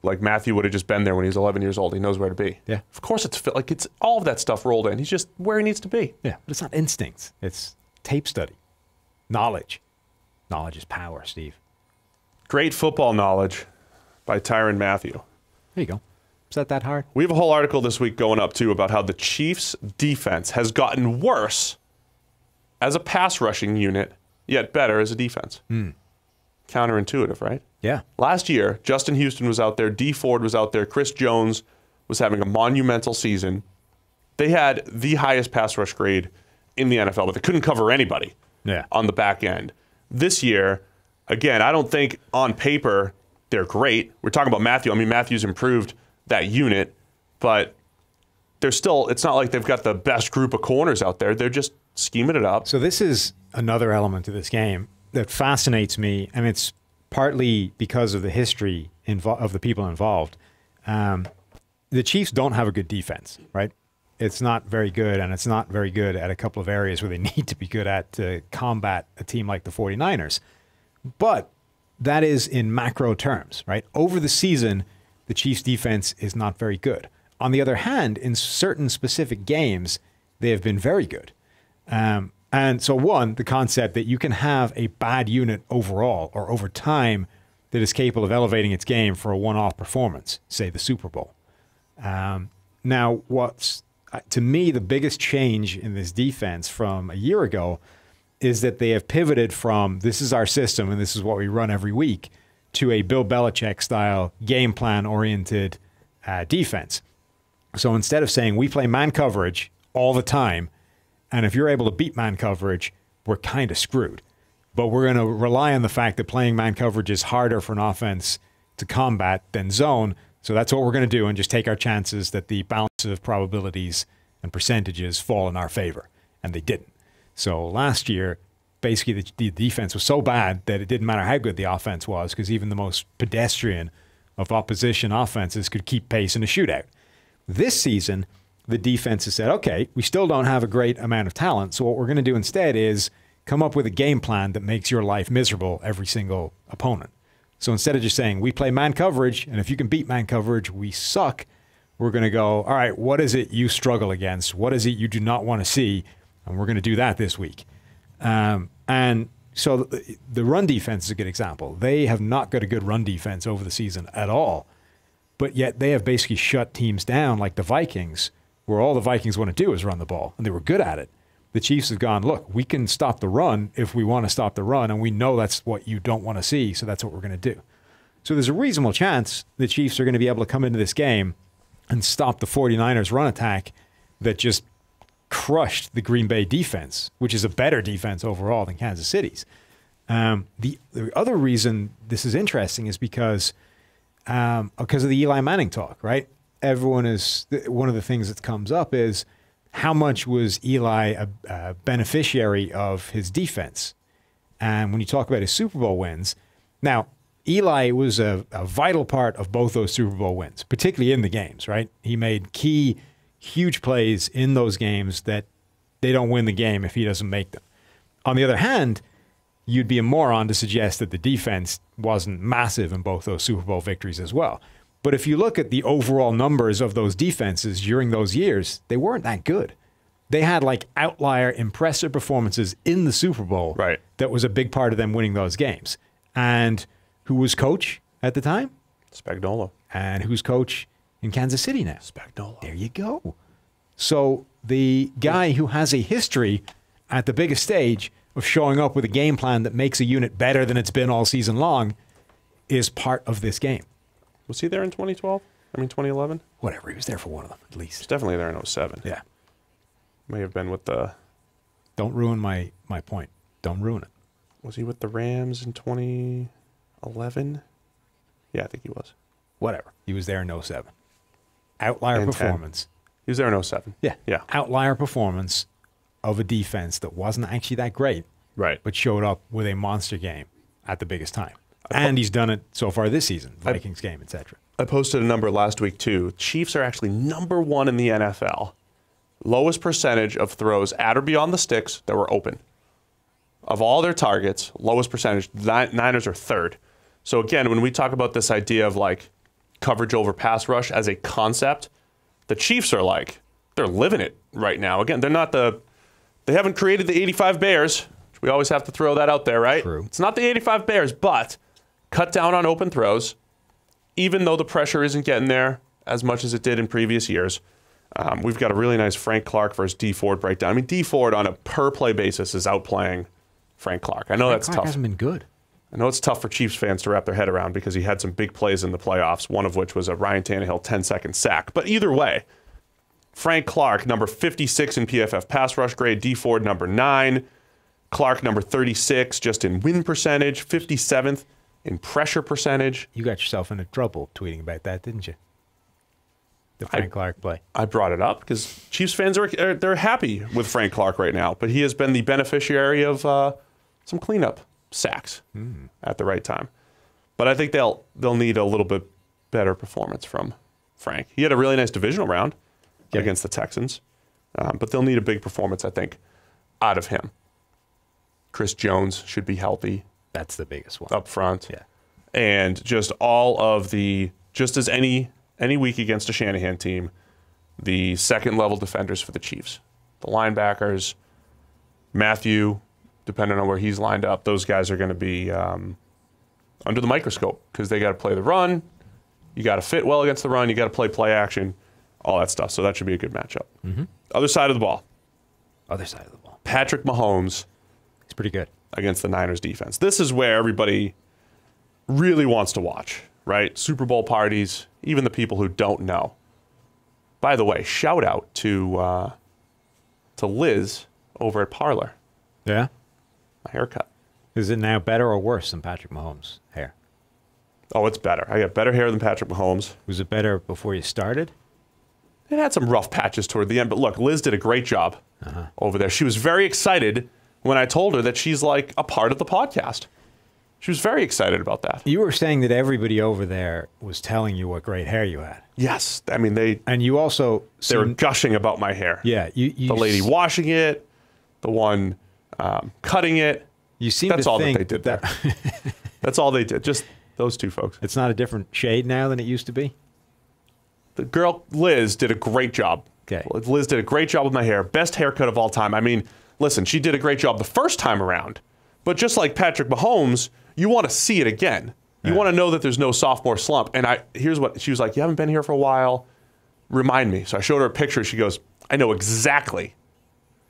Like Matthew would have just been there when he was 11 years old. He knows where to be. Yeah. Of course it's all of that stuff rolled in. He's just where he needs to be. Yeah, but it's not instincts. It's tape study. Knowledge. Knowledge is power, Steve. Great football knowledge by Tyrann Mathieu. There you go. Is that hard? We have a whole article this week going up, too, about how the Chiefs' defense has gotten worse as a pass rushing unit, yet better as a defense. Counterintuitive, right? Yeah. Last year, Justin Houston was out there, Dee Ford was out there, Chris Jones was having a monumental season. They had the highest pass rush grade in the NFL, but they couldn't cover anybody on the back end. This year, again, I don't think on paper they're great. We're talking about Mathieu. I mean, Matthew's improved that unit, but they're still, it's not like they've got the best group of corners out there. They're just scheming it up. So this is another element to this game that fascinates me, and it's partly because of the history of the people involved. The Chiefs don't have a good defense, right? It's not very good, and it's not very good at a couple of areas where they need to be good at to combat a team like the 49ers. But that is in macro terms, right? Over the season, the Chiefs' defense is not very good. On the other hand, in certain specific games, they have been very good. And so, one, the concept that you can have a bad unit overall or over time that is capable of elevating its game for a one-off performance, say the Super Bowl. Now, what's, to me, the biggest change in this defense from a year ago is that they have pivoted from this is our system and this is what we run every week to a Bill Belichick-style game plan-oriented defense. So instead of saying we play man coverage all the time, and if you're able to beat man coverage, we're kind of screwed. But we're going to rely on the fact that playing man coverage is harder for an offense to combat than zone. So that's what we're going to do and just take our chances that the balance of probabilities and percentages fall in our favor. And they didn't. So last year, basically the defense was so bad that it didn't matter how good the offense was because even the most pedestrian of opposition offenses could keep pace in a shootout. This season, the defense has said, okay, we still don't have a great amount of talent, so what we're going to do instead is come up with a game plan that makes your life miserable every single opponent. So instead of just saying, we play man coverage, and if you can beat man coverage, we suck, we're going to go, all right, what is it you struggle against? What is it you do not want to see? And we're going to do that this week. And so the run defense is a good example. They have not got a good run defense over the season at all. But yet they have basically shut teams down like the Vikings, where all the Vikings want to do is run the ball. And they were good at it. The Chiefs have gone, look, we can stop the run if we want to stop the run. And we know that's what you don't want to see. So that's what we're going to do. So there's a reasonable chance the Chiefs are going to be able to come into this game and stop the 49ers run attack that just crushed the Green Bay defense, which is a better defense overall than Kansas City's. The other reason this is interesting is because of the Eli Manning talk, right? One of the things that comes up is how much was Eli a beneficiary of his defense? And when you talk about his Super Bowl wins, now, Eli was a vital part of both those Super Bowl wins, particularly in the games, right? He made key, huge plays in those games that they don't win the game if he doesn't make them. On the other hand, you'd be a moron to suggest that the defense wasn't massive in both those Super Bowl victories as well. But if you look at the overall numbers of those defenses during those years, they weren't that good. They had like outlier, impressive performances in the Super Bowl. Right. That was a big part of them winning those games. And who was coach at the time? Spagnuolo. And who's coach in Kansas City now? Spagnuolo. There you go. So the guy who has a history at the biggest stage of showing up with a game plan that makes a unit better than it's been all season long is part of this game. Was he there in 2012? I mean, 2011? Whatever. He was there for one of them, at least. He's definitely there in 07. Yeah. May have been with the... Don't ruin my point. Don't ruin it. Was he with the Rams in 2011? Yeah, I think he was. Whatever. He was there in 07. Outlier And performance. 10. He was there in 07. Yeah. Yeah. Outlier performance of a defense that wasn't actually that great, Right. but showed up with a monster game at the biggest time. And he's done it so far this season, Vikings game, etc. I posted a number last week, too. Chiefs are actually #1 in the NFL. Lowest percentage of throws at or beyond the sticks that were open. Of all their targets, lowest percentage. Niners are third. So again, when we talk about this idea of like coverage over pass rush as a concept, the Chiefs are like, they're living it right now. Again, they haven't created the 85 Bears. We always have to throw that out there, right? True. It's not the 85 Bears, but cut down on open throws, even though the pressure isn't getting there as much as it did in previous years. We've got a really nice Frank Clark versus D Ford breakdown. I mean, D Ford on a per play basis is outplaying Frank Clark. I know that's Clark tough. Hasn't been good. I know it's tough for Chiefs fans to wrap their head around because he had some big plays in the playoffs, one of which was a Ryan Tannehill 10-second sack. But either way, Frank Clark, number 56 in PFF pass rush grade, D Ford, number 9. Clark, number 36, just in win percentage, 57th in pressure percentage. You got yourself into trouble tweeting about that, didn't you? The Frank Clark play. I brought it up because Chiefs fans they're happy with Frank Clark right now, but he has been the beneficiary of some cleanup sacks at the right time. But I think they'll need a little bit better performance from Frank. He had a really nice divisional round against the Texans, but they'll need a big performance, I think, out of him. Chris Jones should be healthy. That's the biggest one. Up front. Yeah. And just all of just as any week against a Shanahan team, the second-level defenders for the Chiefs. The linebackers, Matthew, depending on where he's lined up, those guys are going to be under the microscope because they got to play the run. You got to fit well against the run. You got to play action, all that stuff. So that should be a good matchup. Mm-hmm. Other side of the ball. Patrick Mahomes. It's pretty good. Against the Niners defense. This is where everybody really wants to watch, right? Super Bowl parties, even the people who don't know. By the way, shout out to Liz over at Parlor. Yeah? My haircut. Is it now better or worse than Patrick Mahomes' hair? Oh, it's better. I got better hair than Patrick Mahomes. Was it better before you started? It had some rough patches toward the end, but look, Liz did a great job over there. She was very excited when I told her that she's like a part of the podcast. She was very excited about that. You were saying that everybody over there was telling you what great hair you had. Yes. I mean, they were gushing about my hair. Yeah. The lady washing it, the one cutting it. You seem That's to all think that they did there. That's all they did. Just those two folks. It's not a different shade now than it used to be? The girl, Liz, did a great job Okay. Liz did a great job with my hair. Best haircut of all time. I mean, listen, she did a great job the first time around. But just like Patrick Mahomes, you want to see it again. You want to know that there's no sophomore slump. And here's what she was like, you haven't been here for a while. Remind me. So I showed her a picture. She goes, I know exactly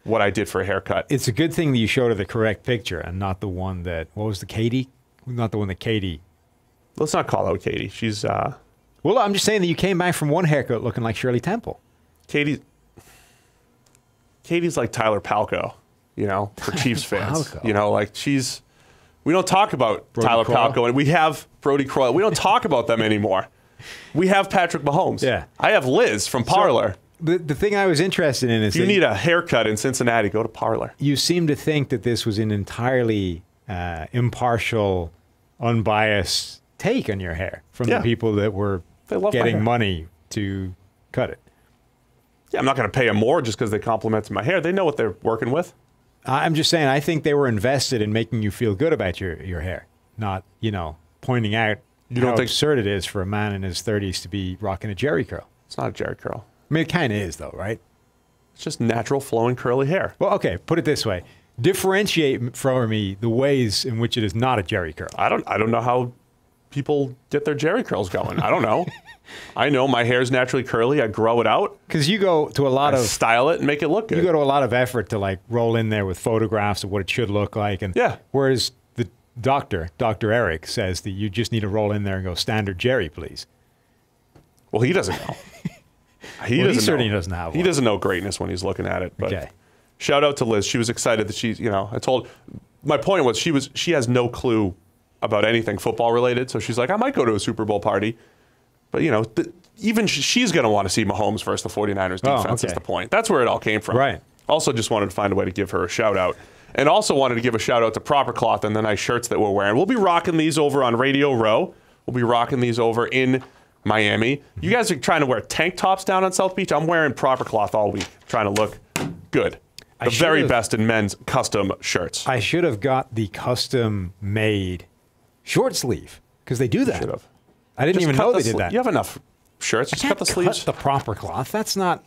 what I did for a haircut. It's a good thing that you showed her the correct picture and not the one that, what was the Katie? Not the one that Katie. Let's not call out Katie. She's... Well, I'm just saying that you came back from one haircut looking like Shirley Temple. Katie's like Tyler Palco, you know, for Chiefs fans. Palco. You know, like we don't talk about Brody Tyler Croyle. Palco, and we have Brody Croyle. We don't talk about them anymore. We have Patrick Mahomes. Yeah. I have Liz from Parlor. So, the thing I was interested in is if you need a haircut in Cincinnati, go to Parlor. You seem to think that this was an entirely impartial, unbiased take on your hair from the people that were getting money to cut it. Yeah, I'm not going to pay them more just because they complimented my hair. They know what they're working with. I'm just saying, I think they were invested in making you feel good about your hair, not, pointing out how absurd it is for a man in his 30s to be rocking a jerry curl. It's not a jerry curl. I mean, it kind of is, though, right? It's just natural, flowing, curly hair. Well, okay, put it this way. Differentiate for me the ways in which it is not a jerry curl. I don't know how people get their jerry curls going. I don't know. I know my hair's naturally curly. I grow it out. Because you go to a lot of... style it and make it look good. You go to a lot of effort to, like, roll in there with photographs of what it should look like. And whereas the Dr. Eric, says that you just need to roll in there and go, standard jerry, please. Well, he doesn't know. He certainly doesn't have one. He doesn't know greatness when he's looking at it. But okay. Shout out to Liz. She was excited that she's, I told... My point was she has no clue about anything football related. So she's like, I might go to a Super Bowl party. But, even she's going to want to see Mahomes versus the 49ers defense is the point. That's where it all came from. Right. Also just wanted to find a way to give her a shout out. And also wanted to give a shout out to Proper Cloth and the nice shirts that we're wearing. We'll be rocking these over on Radio Row. We'll be rocking these over in Miami. You guys are trying to wear tank tops down on South Beach. I'm wearing Proper Cloth all week, trying to look good. The very best in men's custom shirts. I should have got the custom made short sleeve because they do that. Should have. I didn't even know they did that. You have enough shirts. Just cut the sleeves. Cut the Proper Cloth. That's not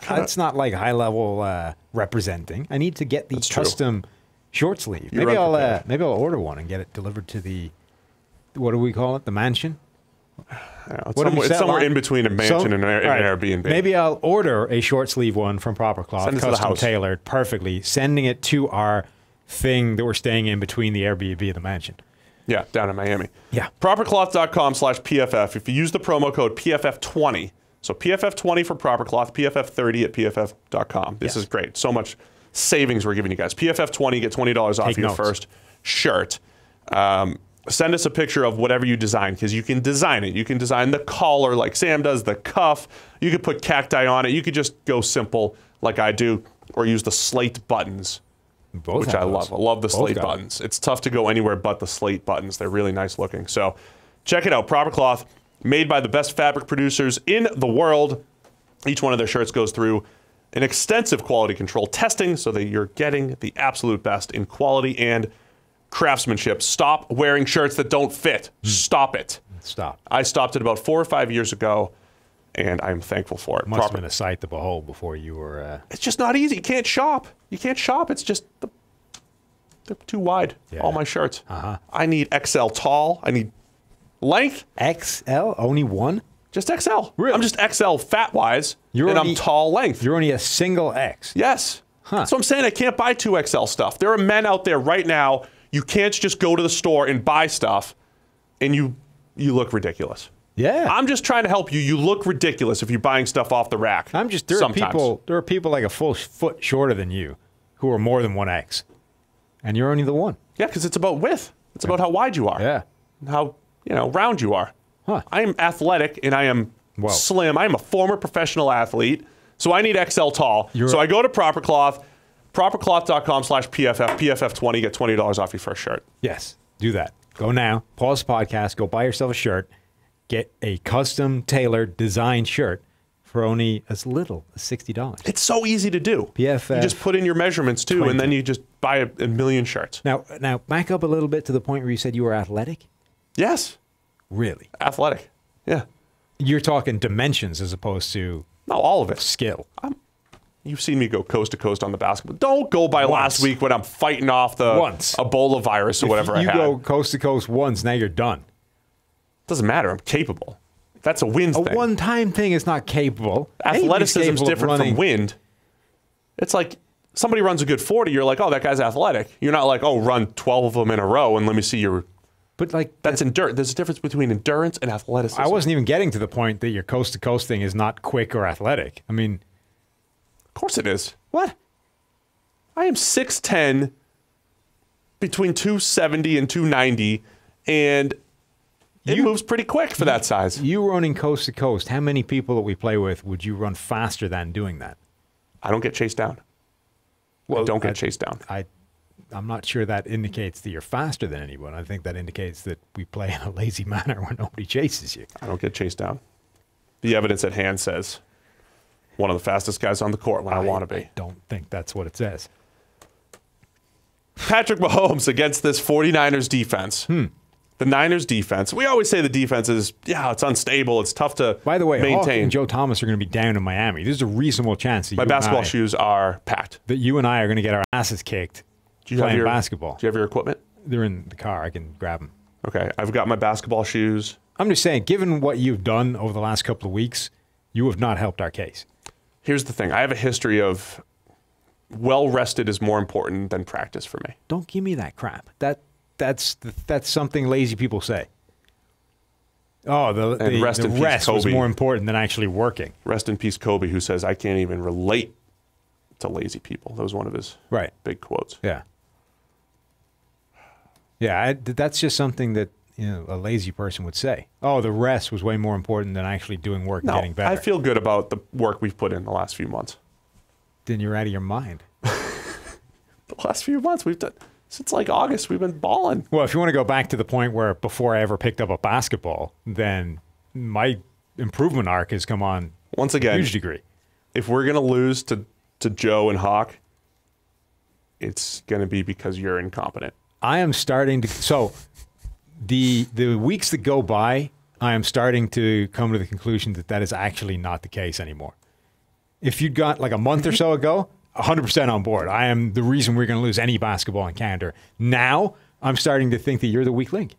like high level representing. I need to get the custom short sleeve. Maybe I'll order one and get it delivered to the, what do we call it? The mansion. It's somewhere in between a mansion and an Airbnb. Maybe I'll order a short sleeve one from Proper Cloth, custom tailored perfectly, sending it to our thing that we're staying in between the Airbnb and the mansion. Yeah, down in Miami. Yeah. Propercloth.com/PFF. If you use the promo code PFF20, so PFF20 for Proper Cloth, PFF30 at PFF.com. This is great. So much savings we're giving you guys. PFF20, get $20 off your first shirt. Send us a picture of whatever you design because you can design it. You can design the collar like Sam does, the cuff. You could put cacti on it. You could just go simple like I do or use the slate buttons. Which I love. I love the slate buttons. It's tough to go anywhere but the slate buttons. They're really nice looking. So check it out. Proper Cloth, made by the best fabric producers in the world. Each one of their shirts goes through an extensive quality control testing so that you're getting the absolute best in quality and craftsmanship. Stop wearing shirts that don't fit. Stop it. Stop. I stopped it about 4 or 5 years ago, and I'm thankful for it. Must have been a sight to behold before you were... It's just not easy. You can't shop. It's just they're too wide. Yeah. All my shirts. I need XL tall. I need length. XL? Only one? Just XL. Really? I'm just XL fat-wise, I'm tall length. You're only a single X? Yes. That's what I'm saying. I can't buy 2XL stuff. There are men out there right now, you can't just go to the store and buy stuff, and you look ridiculous. Yeah. I'm just trying to help you. You look ridiculous if you're buying stuff off the rack. There are people like a full foot shorter than you who are more than 1X. And you're only the one. Yeah, because it's about width. It's about how wide you are. Yeah. How, round you are. I am athletic and I am slim. I am a former professional athlete. So I need XL tall. So I go to Proper Cloth, propercloth.com/PFF, PFF20, get $20 off your first shirt. Yes, do that. Go now, pause the podcast, go buy yourself a shirt, get a custom tailored designed shirt for only as little as $60. It's so easy to do. PFF. You just put in your measurements too, 20. and then you just buy a million shirts. Now, back up a little bit to the point where you said you were athletic. Yes. Really? Athletic. Yeah. You're talking dimensions as opposed to all of it. Skill. You've seen me go coast to coast on the basketball. Don't go by last week when I'm fighting off the Ebola virus or whatever I had. You go coast to coast once, now you're done. Doesn't matter. I'm capable. That's a wind thing. A one-time thing is not capable. Athleticism is different from wind. It's like somebody runs a good 40, you're like, oh, that guy's athletic. You're not like, oh, run 12 of them in a row and let me see your... But like that's endurance. There's a difference between endurance and athleticism. I wasn't even getting to the point that your coast-to-coast thing is not quick or athletic. I mean... Of course it is. What? I am 6'10", between 270 and 290, and it moves pretty quick for that size. You running coast to coast, how many people that we play with would you run faster than doing that? I don't get chased down. Well, I don't get chased down. I'm not sure that indicates that you're faster than anyone. I think that indicates that we play in a lazy manner where nobody chases you. I don't get chased down. The evidence at hand says one of the fastest guys on the court when I want to be. I don't think that's what it says. Patrick Mahomes against this 49ers defense. The Niners defense. We always say the defense is, it's unstable. It's tough to maintain. By the way, Hawk and Joe Thomas are going to be down in Miami. There's a reasonable chance that my basketball shoes are packed. That you and I are going to get our asses kicked playing basketball. Do you have your equipment? They're in the car. I can grab them. Okay. I've got my basketball shoes. I'm just saying, given what you've done over the last couple of weeks, you have not helped our case. Here's the thing. I have a history of well-rested is more important than practice for me. Don't give me that crap. That's something lazy people say. Oh, the rest was more important than actually working. Rest in peace, Kobe, who says, I can't even relate to lazy people. That was one of his big quotes. Yeah. Yeah, that's just something that a lazy person would say. Oh, the rest was way more important than actually doing work and getting better. I feel good about the work we've put in the last few months. Then you're out of your mind. The last few months we've done... Since like August, we've been balling. Well, if you want to go back to the point where before I ever picked up a basketball, then my improvement arc has come on once again, a huge degree. If we're going to lose to Joe and Hawk, it's going to be because you're incompetent. I am starting to... So the weeks that go by, I am starting to come to the conclusion that that is actually not the case anymore. If you'd got like a month or so ago... 100% on board. I am the reason we're going to lose any basketball encounter. Now, I'm starting to think that you're the weak link.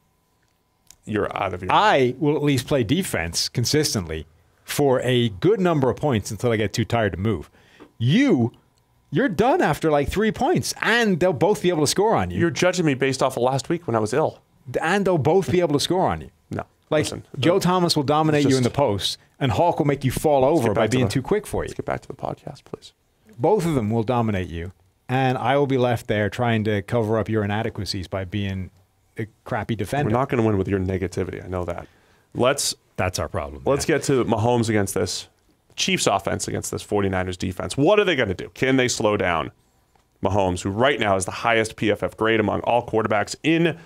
You're out of your... I will at least play defense consistently for a good number of points until I get too tired to move. You're done after like 3 points, and they'll both be able to score on you. You're judging me based off of last week when I was ill. And they'll both be able to score on you. No. Like, listen, Joe Thomas will dominate you in the post, and Hawk will make you fall over by being too quick for you. Let's get back to the podcast, please. Both of them will dominate you, and I will be left there trying to cover up your inadequacies by being a crappy defender. We're not going to win with your negativity. I know that. That's our problem. Let's get to Mahomes against this Chiefs offense against this 49ers defense. What are they going to do? Can they slow down Mahomes, who right now is the highest PFF grade among all quarterbacks in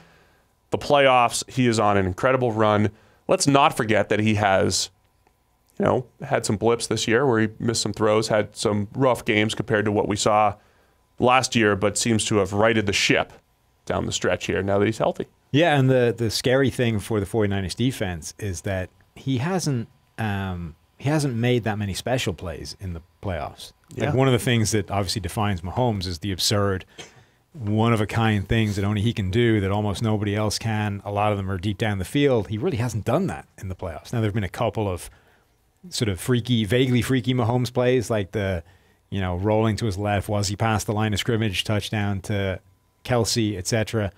the playoffs? He is on an incredible run. Let's not forget that he has... had some blips this year where he missed some throws, had some rough games compared to what we saw last year, but seems to have righted the ship down the stretch here now that he's healthy. Yeah, and the scary thing for the 49ers defense is that he hasn't made that many special plays in the playoffs. Yeah. Like one of the things that obviously defines Mahomes is the absurd, one-of-a-kind things that only he can do that almost nobody else can. A lot of them are deep down the field. He really hasn't done that in the playoffs. Now, there have been a couple of sort of vaguely freaky Mahomes plays, like the, rolling to his left, was he past the line of scrimmage, touchdown to Kelsey, etc.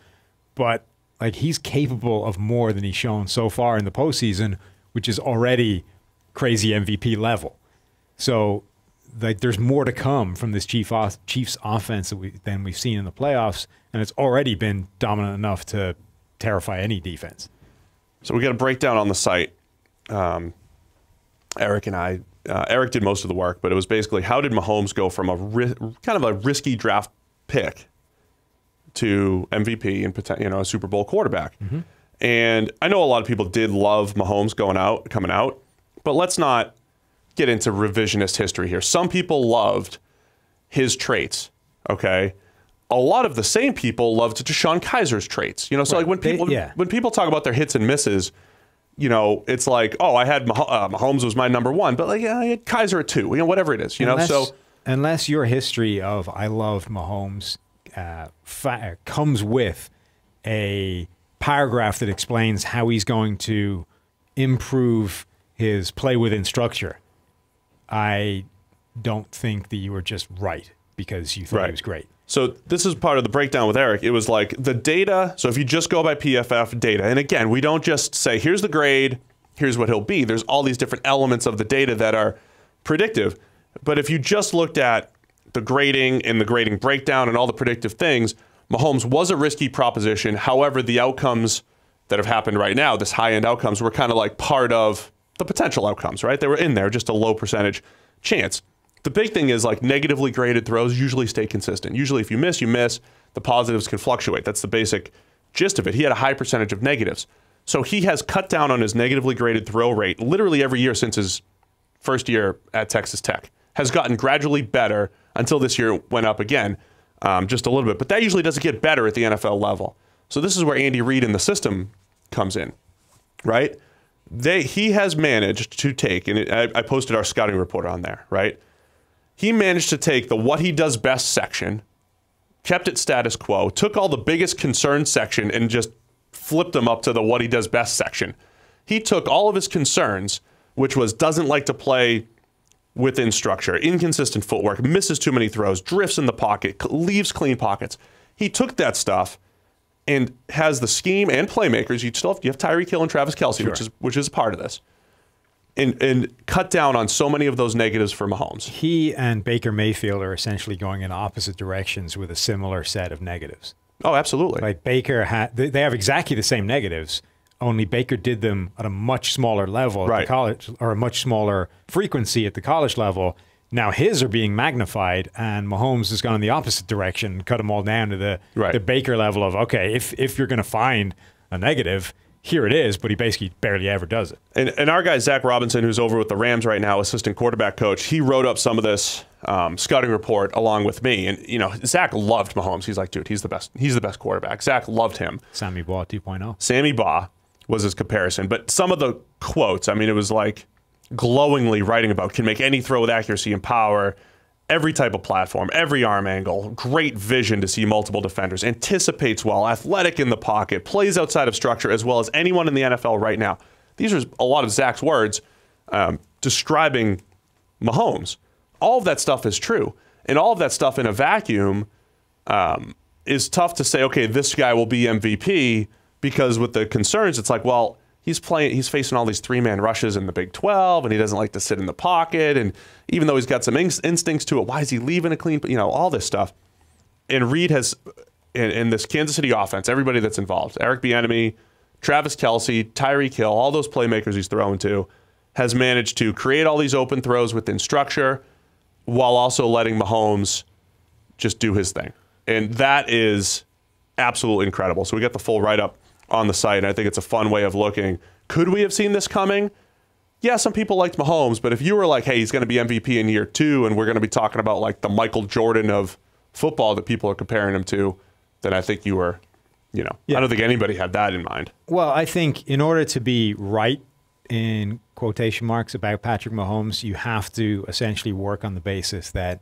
But like he's capable of more than he's shown so far in the postseason, which is already crazy MVP level. So like there's more to come from this Chiefs offense than we've seen in the playoffs, and it's already been dominant enough to terrify any defense. So we got a breakdown on the site. Eric and I, Eric did most of the work, but it was basically how did Mahomes go from kind of a risky draft pick to MVP and a Super Bowl quarterback. Mm-hmm. And I know a lot of people did love Mahomes coming out, but let's not get into revisionist history here. Some people loved his traits, okay? A lot of the same people loved Deshaun Kaiser's traits. So like when people talk about their hits and misses, it's like, oh, I had Mahomes was my number one, but like I had Kaiser at 2, whatever it is, so unless your history of I love Mahomes comes with a paragraph that explains how he's going to improve his play within structure, I don't think that you were just right because you thought he was great. So this is part of the breakdown with Eric. It was like the data. So if you just go by PFF data, and again, we don't just say, here's the grade, here's what he'll be. There's all these different elements of the data that are predictive. But if you just looked at the grading and the grading breakdown and all the predictive things, Mahomes was a risky proposition. However, the outcomes that have happened right now, this high-end outcomes, were kind of like part of the potential outcomes, right? They were in there, just a low percentage chance. The big thing is like negatively graded throws usually stay consistent. Usually if you miss, you miss. The positives can fluctuate. That's the basic gist of it. He had a high percentage of negatives. So he has cut down on his negatively graded throw rate literally every year since his first year at Texas Tech. Has gotten gradually better until this year went up again just a little bit. But that usually doesn't get better at the NFL level. So this is where Andy Reid in the system comes in, right? He has managed to take, and I posted our scouting report on there, right? He managed to take the what he does best section, kept it status quo, took all the biggest concern section and just flipped them up to the what he does best section. He took all of his concerns, which was doesn't like to play within structure, inconsistent footwork, misses too many throws, drifts in the pocket, leaves clean pockets. He took that stuff and has the scheme and playmakers. You have Tyreek Hill and Travis Kelce, which is a part of this. And cut down on so many of those negatives for Mahomes. He and Baker Mayfield are essentially going in opposite directions with a similar set of negatives. Oh, absolutely. Like Baker they have exactly the same negatives, only Baker did them at a much smaller level at the college, or a much smaller frequency at the college level. Now his are being magnified, and Mahomes has gone in the opposite direction, cut them all down to the Baker level of, okay, if you're going to find a negative, here it is, but he basically barely ever does it. And our guy, Zach Robinson, who's over with the Rams right now, assistant quarterback coach, he wrote up some of this scouting report along with me. And, you know, Zach loved Mahomes. He's like, dude, he's the best. He's the best quarterback. Zach loved him. Sammy Baugh 2.0. Sammy Baugh was his comparison. But some of the quotes, I mean, it was like glowingly writing about can make any throw with accuracy and power, every type of platform, every arm angle, great vision to see multiple defenders, anticipates well, athletic in the pocket, plays outside of structure as well as anyone in the NFL right now. These are a lot of Zach's words describing Mahomes. All of that stuff is true. And all of that stuff in a vacuum is tough to say, okay, this guy will be MVP, because with the concerns, it's like, well, he's facing all these three-man rushes in the Big 12, and he doesn't like to sit in the pocket. And even though he's got some instincts to it, why is he leaving a clean, all this stuff. And Reid has, in this Kansas City offense, everybody that's involved, Eric Bieniemy, Travis Kelce, Tyreek Hill, all those playmakers he's throwing to, has managed to create all these open throws within structure while also letting Mahomes just do his thing. And that is absolutely incredible. So we got the full write-up on the site, and I think it's a fun way of looking. Could we have seen this coming? Yeah, some people liked Mahomes, but if you were like, hey, he's going to be MVP in year 2, and we're going to be talking about like the Michael Jordan of football that people are comparing him to, then I think you were, I don't think anybody had that in mind. Well, I think in order to be right, in quotation marks, about Patrick Mahomes, you have to essentially work on the basis that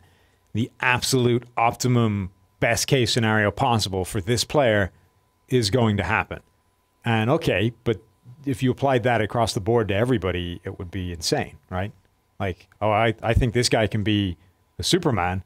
the absolute optimum best case scenario possible for this player is going to happen. And okay, but if you applied that across the board to everybody, it would be insane, right? Like, oh, I think this guy can be a Superman.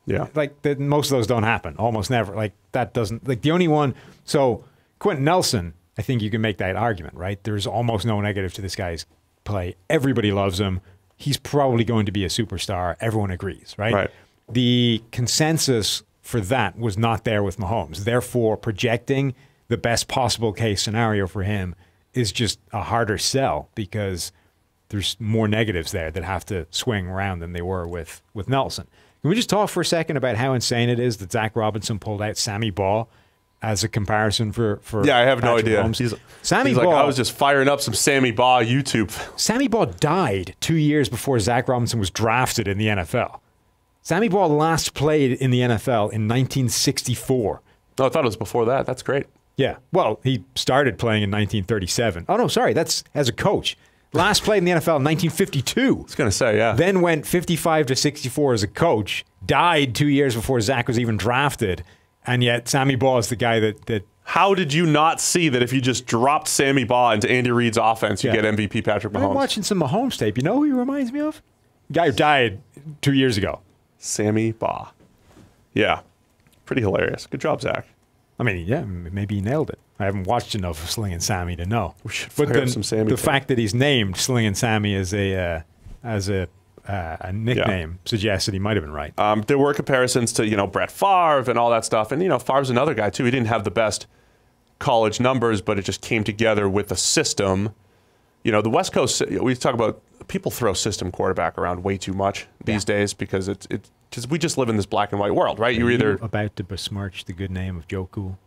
Yeah. Like, most of those don't happen. Almost never. Like, that doesn't, like, the only one, so Quentin Nelson, I think you can make that argument, right? There's almost no negative to this guy's play. Everybody loves him. He's probably going to be a superstar. Everyone agrees, right? Right. The consensus for that was not there with Mahomes. Therefore, projecting the best possible case scenario for him is just a harder sell, because there's more negatives there that have to swing around than they were with Nelson. Can we just talk for a second about how insane it is that Zach Robinson pulled out Sammy Baugh as a comparison for Yeah, I have Patrick no idea. Mahomes? He's like, I was just firing up some Sammy Baugh YouTube. Sammy Baugh died 2 years before Zach Robinson was drafted in the NFL. Sammy Baugh last played in the NFL in 1964. Oh, I thought it was before that. That's great. Yeah. Well, he started playing in 1937. Oh, no, sorry. That's as a coach. Last played in the NFL in 1952. I was going to say, yeah. Then went 55 to 64 as a coach. Died 2 years before Zach was even drafted. And yet Sammy Baugh is the guy that How did you not see that if you just dropped Sammy Baugh into Andy Reid's offense, you get MVP Patrick Mahomes? I'm watching some Mahomes tape. You know who he reminds me of? The guy who died 2 years ago. Sammy Baugh. Yeah. Pretty hilarious. Good job, Zach. I mean, yeah, maybe he nailed it. I haven't watched enough of Slingin' Sammy to know. We should fire up some Sammy. The fact that he's named Slingin' Sammy as a nickname suggests that he might have been right. There were comparisons to, Brett Favre and all that stuff. And, Favre's another guy, too. He didn't have the best college numbers, but it just came together with a system. The West Coast, we talk about people throw system quarterback around way too much these days because because we just live in this black and white world, right? Are you about to besmirch the good name of Joe Cool?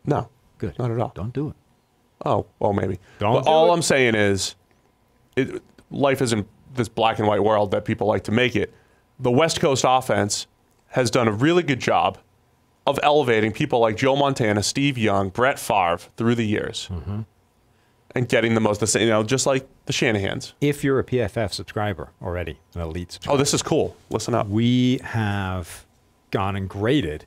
No. Good. Not at all. Don't do it. Oh, well, maybe. Don't. All I'm saying is life isn't this black and white world that people like to make it. The West Coast offense has done a really good job of elevating people like Joe Montana, Steve Young, Brett Favre through the years and getting the most, just like the Shanahans. If you're a PFF subscriber already, an elite subscriber. Oh, this is cool. Listen up. We have gone and graded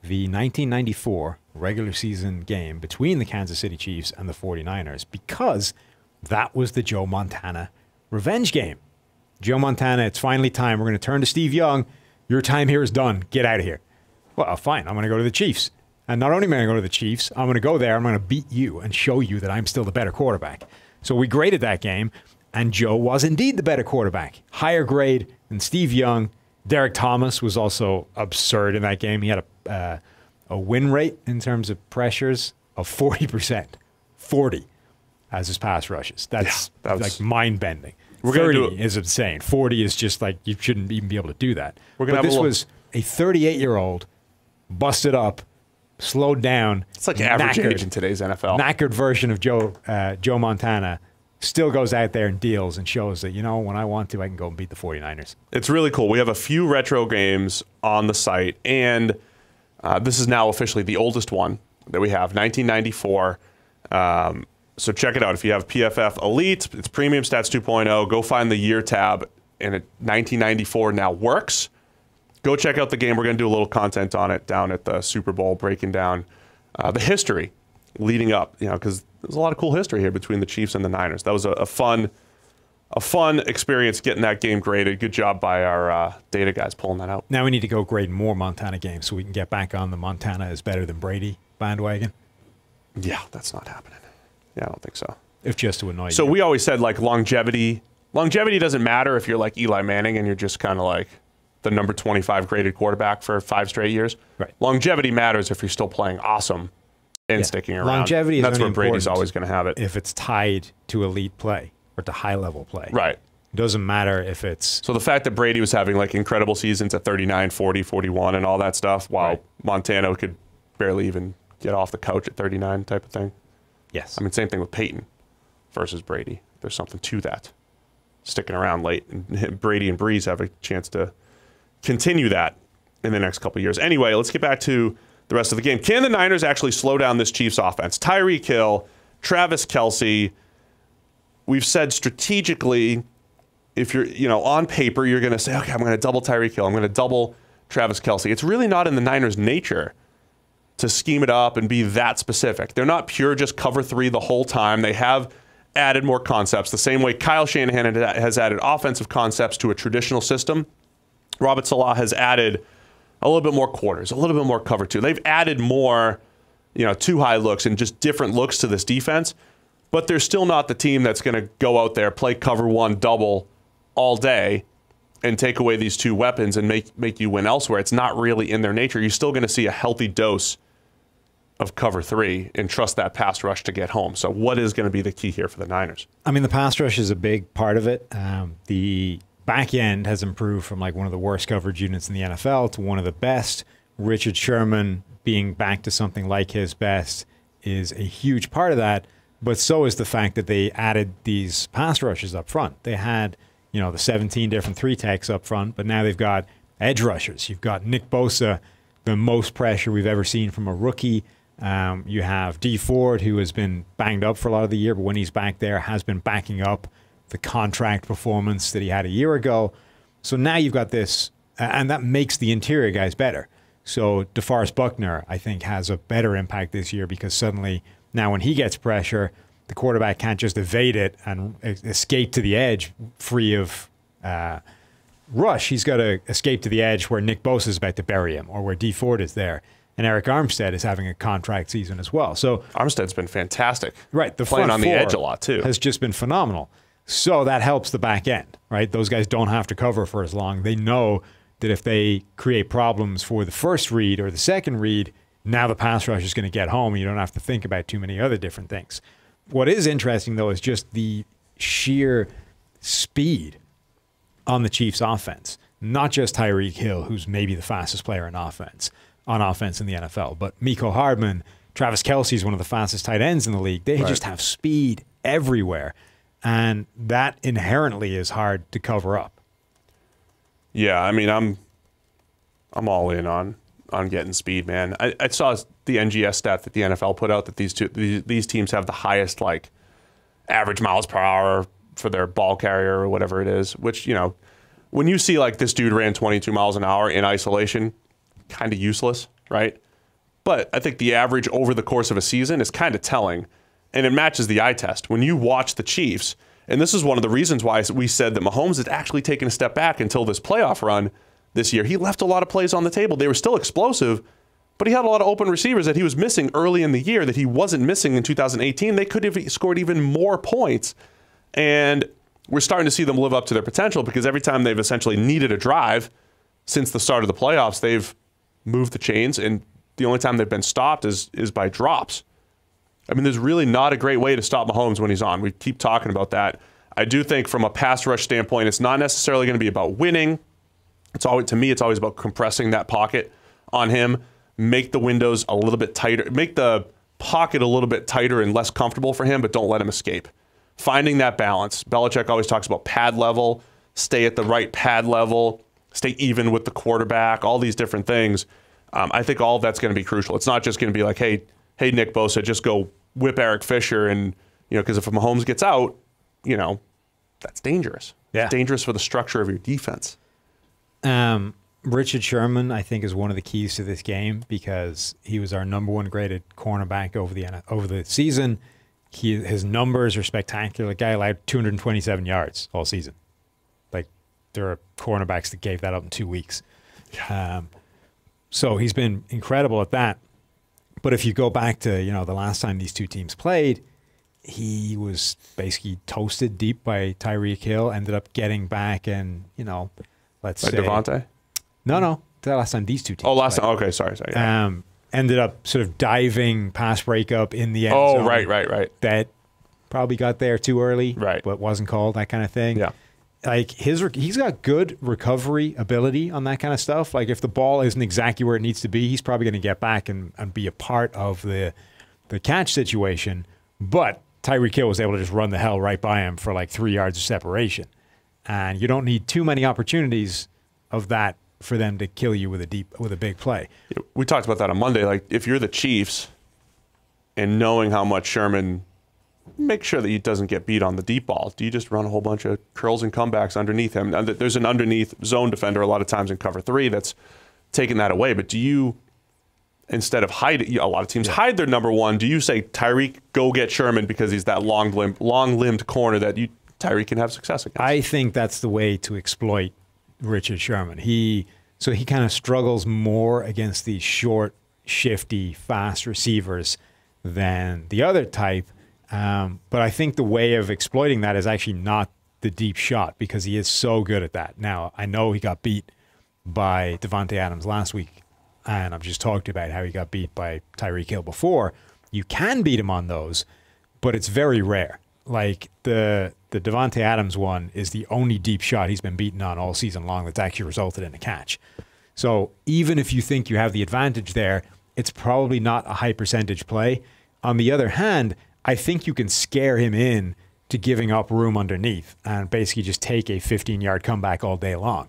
the 1994 regular season game between the Kansas City Chiefs and the 49ers because that was the Joe Montana revenge game. Joe Montana, it's finally time. We're going to turn to Steve Young. Your time here is done. Get out of here. Well, fine. I'm going to go to the Chiefs. And not only am I going to go to the Chiefs, I'm going to go there. I'm going to beat you and show you that I'm still the better quarterback. So we graded that game, and Joe was indeed the better quarterback. Higher grade than Steve Young. Derek Thomas was also absurd in that game. He had a win rate in terms of pressures of 40%. 40 as his pass rushes. That's like mind-bending. 30 is insane. 40 is just like you shouldn't even be able to do that. But this was a 38-year-old, busted up, slowed down. It's like average age in today's NFL. Knackered version of Joe Montana still goes out there and deals and shows that, when I want to, I can go and beat the 49ers. It's really cool. We have a few retro games on the site, and this is now officially the oldest one that we have, 1994. So check it out. If you have PFF Elite, it's Premium Stats 2.0. Go find the year tab, and 1994 now works. Go check out the game. We're going to do a little content on it down at the Super Bowl, breaking down the history leading up, because there's a lot of cool history here between the Chiefs and the Niners. That was a fun experience getting that game graded. Good job by our data guys pulling that out. Now we need to go grade more Montana games so we can get back on the Montana is better than Brady bandwagon. Yeah, that's not happening. Yeah, I don't think so. If just to annoy you. So we always said, longevity. Longevity doesn't matter if you're like Eli Manning and you're just kind of like the number 25 graded quarterback for 5 straight years. Right. Longevity matters if you're still playing awesome and sticking around. Longevity is that's where Brady's always going to have it. If it's tied to elite play or to high-level play. Right. It doesn't matter if it's... So the fact that Brady was having incredible seasons at 39, 40, 41 and all that stuff, while Montana could barely even get off the couch at 39 type of thing. Yes. I mean, same thing with Peyton versus Brady. There's something to that. Sticking around late. And Brady and Breeze have a chance to continue that in the next couple of years. Anyway, let's get back to the rest of the game. Can the Niners actually slow down this Chiefs offense? Tyreek Hill, Travis Kelce. We've said strategically, if you're, on paper, you're going to say, okay, I'm going to double Tyreek Hill. I'm going to double Travis Kelce. It's really not in the Niners' nature to scheme it up and be that specific. They're not pure just cover 3 the whole time. They have added more concepts. The same way Kyle Shanahan has added offensive concepts to a traditional system. Robert Saleh has added a little bit more quarters, a little bit more cover 2. They've added more, 2 high looks and just different looks to this defense. But they're still not the team that's going to go out there, play cover 1 double all day and take away these 2 weapons and make you win elsewhere. It's not really in their nature. You're still going to see a healthy dose of cover 3 and trust that pass rush to get home. So what is going to be the key here for the Niners? I mean, the pass rush is a big part of it. The back end has improved from one of the worst coverage units in the NFL to one of the best. Richard Sherman being back to something like his best is a huge part of that. But so is the fact that they added these pass rushes up front. They had, the 17 different 3-techs up front, but now they've got edge rushers. You've got Nick Bosa, the most pressure we've ever seen from a rookie. You have D Ford, who has been banged up for a lot of the year, but when he's back there, has been backing up the contract performance that he had a year ago. So now you've got this, and that makes the interior guys better. So DeForest Buckner, I think, has a better impact this year because suddenly now when he gets pressure, the quarterback can't just evade it and escape to the edge free of rush. He's got to escape to the edge where Nick Bosa is about to bury him or where D Ford is there. And Eric Armstead is having a contract season as well. So Armstead's been fantastic. Right. The playing front on the four edge a lot, too. Has just been phenomenal. So that helps the back end, right? Those guys don't have to cover for as long. They know that if they create problems for the first read or the second read, now the pass rush is going to get home and you don't have to think about too many other different things. What is interesting, though, is just the sheer speed on the Chiefs' offense. Not just Tyreek Hill, who's maybe the fastest player on offense in the NFL, but Mecole Hardman, Travis Kelce's one of the fastest tight ends in the league. They just have speed everywhere, and that inherently is hard to cover up. Yeah, I mean, I'm all in on getting speed, man. I saw the NGS stat that the NFL put out that these teams have the highest like average miles per hour for their ball carrier or whatever it is, which, you know, when you see like this dude ran 22 miles an hour in isolation, kind of useless, right? But I think the average over the course of a season is kind of telling, and it matches the eye test. When you watch the Chiefs, and this is one of the reasons why we said that Mahomes had actually taken a step back until this playoff run this year. He left a lot of plays on the table. They were still explosive, but he had a lot of open receivers that he was missing early in the year that he wasn't missing in 2018. They could have scored even more points, and we're starting to see them live up to their potential because every time they've essentially needed a drive since the start of the playoffs, they've moved the chains, and the only time they've been stopped is by drops. I mean, there's really not a great way to stop Mahomes when he's on. We keep talking about that. I do think from a pass rush standpoint, it's not necessarily going to be about winning. To me, it's always about compressing that pocket on him, make the windows a little bit tighter, make the pocket a little bit tighter and less comfortable for him, but don't let him escape. Finding that balance. Belichick always talks about pad level, stay at the right pad level, stay even with the quarterback, all these different things. I think all of that's going to be crucial. It's not just going to be like, hey, Nick Bosa, just go whip Eric Fisher. And, you know, because if Mahomes gets out, you know, that's dangerous. Yeah. It's dangerous for the structure of your defense. Richard Sherman, I think, is one of the keys to this game because he was our number one graded cornerback over the season. His numbers are spectacular. The guy allowed 227 yards all season. Like, there are cornerbacks that gave that up in 2 weeks. So he's been incredible at that. But if you go back to, you know, the last time these two teams played, he was basically toasted deep by Tyreek Hill, ended up getting back and, you know, let's say Devontae? No. The last time these two teams last played. time. Okay, sorry. Yeah. Ended up sort of diving pass breakup in the end zone. zone. Right. That probably got there too early, right? But wasn't called, that kind of thing. Yeah. Like he's got good recovery ability on that kind of stuff. Like if the ball isn't exactly where it needs to be, he's probably going to get back and be a part of the catch situation. But Tyreek Hill was able to just run the hell right by him for like 3 yards of separation. And you don't need too many opportunities of that for them to kill you with a big play. We talked about that on Monday. Like if you're the Chiefs and knowing how much Sherman, make sure that he doesn't get beat on the deep ball. Do you just run a whole bunch of curls and comebacks underneath him? And there's an underneath zone defender a lot of times in cover 3 that's taking that away. But do you, instead of hide, a lot of teams hide their number one, do you say, Tyreek, go get Sherman because he's that long-limbed corner that Tyreek can have success against? I think that's the way to exploit Richard Sherman. He kind of struggles more against these short, shifty, fast receivers than the other type. But I think the way of exploiting that is actually not the deep shot because he is so good at that. Now, I know he got beat by Davante Adams last week, and I've just talked about how he got beat by Tyreek Hill before. You can beat him on those, but it's very rare. Like the Davante Adams one is the only deep shot he's been beaten on all season long that's actually resulted in a catch. So even if you think you have the advantage there, it's probably not a high percentage play. On the other hand, I think you can scare him in to giving up room underneath and basically just take a 15-yard comeback all day long.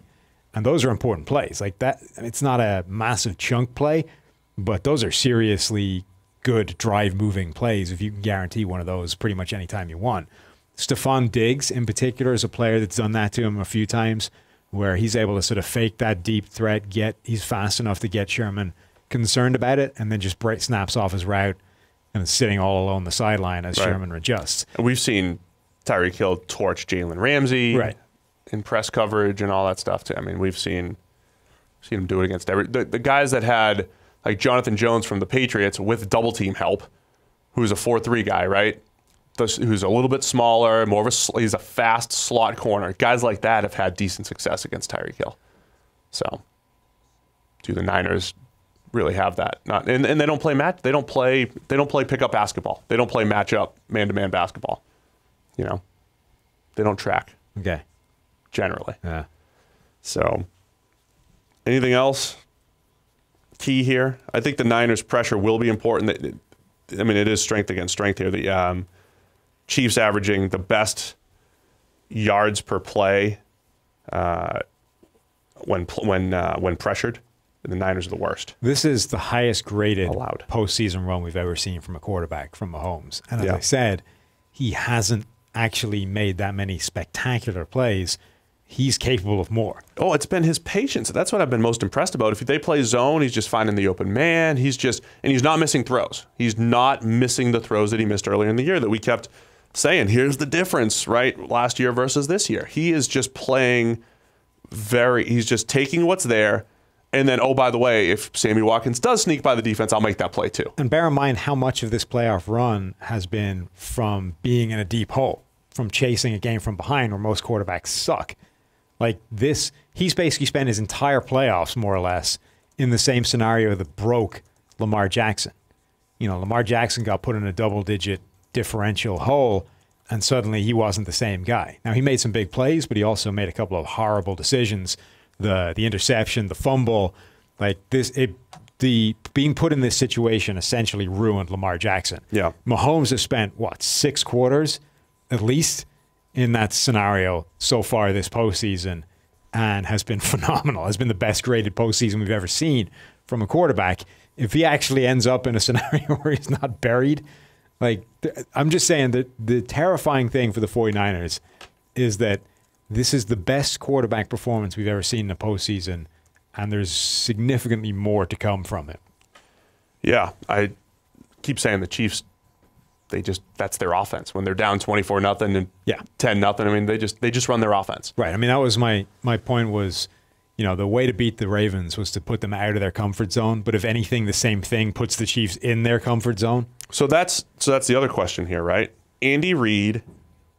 And those are important plays. Like that, it's not a massive chunk play, but those are seriously good drive-moving plays if you can guarantee one of those pretty much any time you want. Stefon Diggs, in particular, is a player that's done that to him a few times, where he's able to sort of fake that deep threat, he's fast enough to get Sherman concerned about it, and then just snaps off his route and is sitting all alone on the sideline as Sherman adjusts. And we've seen Tyreek Hill torch Jalen Ramsey in press coverage and all that stuff too. I mean, we've seen him do it against the guys that had, like Jonathan Jones from the Patriots with double team help, who's a 4-3 guy, right? Who's a little bit smaller, he's a fast slot corner. Guys like that have had decent success against Tyreek Hill. So, do the Niners really have that? And they don't play They don't play pickup basketball. They don't play matchup man-to-man basketball. You know, they don't track. Okay. Generally. Yeah. So, anything else key here? I think the Niners' pressure will be important. I mean, it is strength against strength here. The Chiefs averaging the best yards per play when pressured, and the Niners are the worst. This is the highest graded postseason run we've ever seen from a quarterback, from Mahomes. And as I said, he hasn't actually made that many spectacular plays. He's capable of more. Oh, it's been his patience. That's what I've been most impressed about. If they play zone, he's just finding the open man. He's not missing throws. He's not missing the throws that he missed earlier in the year that we kept saying, here's the difference, right? Last year versus this year. He is just playing he's just taking what's there. And then, oh, by the way, if Sammy Watkins does sneak by the defense, I'll make that play too. And bear in mind how much of this playoff run has been from being in a deep hole, from chasing a game from behind where most quarterbacks suck. Like this, he's basically spent his entire playoffs, more or less, in the same scenario that broke Lamar Jackson. You know, Lamar Jackson got put in a double-digit differential hole, and suddenly he wasn't the same guy. Now, he made some big plays, but he also made a couple of horrible decisions. The interception, the fumble, like this, being put in this situation essentially ruined Lamar Jackson. Yeah. Mahomes has spent, 6 quarters at least in that scenario so far this postseason, and has been phenomenal. Has been the best graded postseason we've ever seen from a quarterback. If he actually ends up in a scenario where he's not buried, like, I'm just saying that the terrifying thing for the 49ers is that this is the best quarterback performance we've ever seen in the postseason, and there's significantly more to come from it. Yeah, I keep saying the Chiefs, that's their offense. When they're down 24-0 and 10-0, I mean, they just run their offense. Right. I mean, that was my point was, you know, the way to beat the Ravens was to put them out of their comfort zone. But if anything, the same thing puts the Chiefs in their comfort zone. So that's the other question here, right? Andy Reid,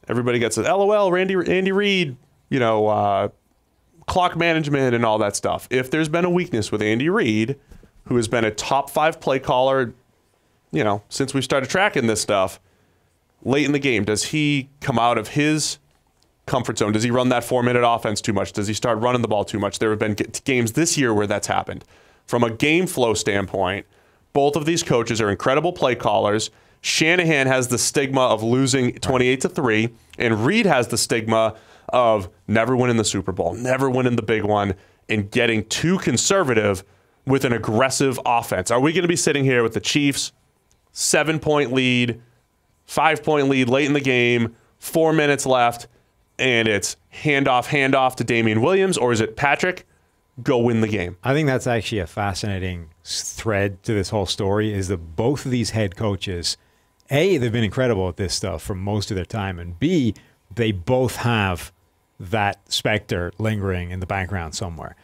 everybody gets it. LOL, Andy Reid, you know, clock management and all that stuff. If there's been a weakness with Andy Reid, who has been a top 5 play caller, you know, since we started tracking this stuff, late in the game, does he come out of his comfort zone? Does he run that 4-minute offense too much? Does he start running the ball too much? There have been games this year where that's happened. From a game flow standpoint, both of these coaches are incredible play callers. Shanahan has the stigma of losing 28-3, and Reid has the stigma of never winning the Super Bowl, never winning the big one, and getting too conservative with an aggressive offense. Are we going to be sitting here with the Chiefs, 7-point lead, 5-point lead late in the game, 4 minutes left, and it's handoff to Damian Williams, or is it Patrick, go win the game? I think that's actually a fascinating thread to this whole story, is that both of these head coaches, A, they've been incredible at this stuff for most of their time, and B, they both have that specter lingering in the background somewhere.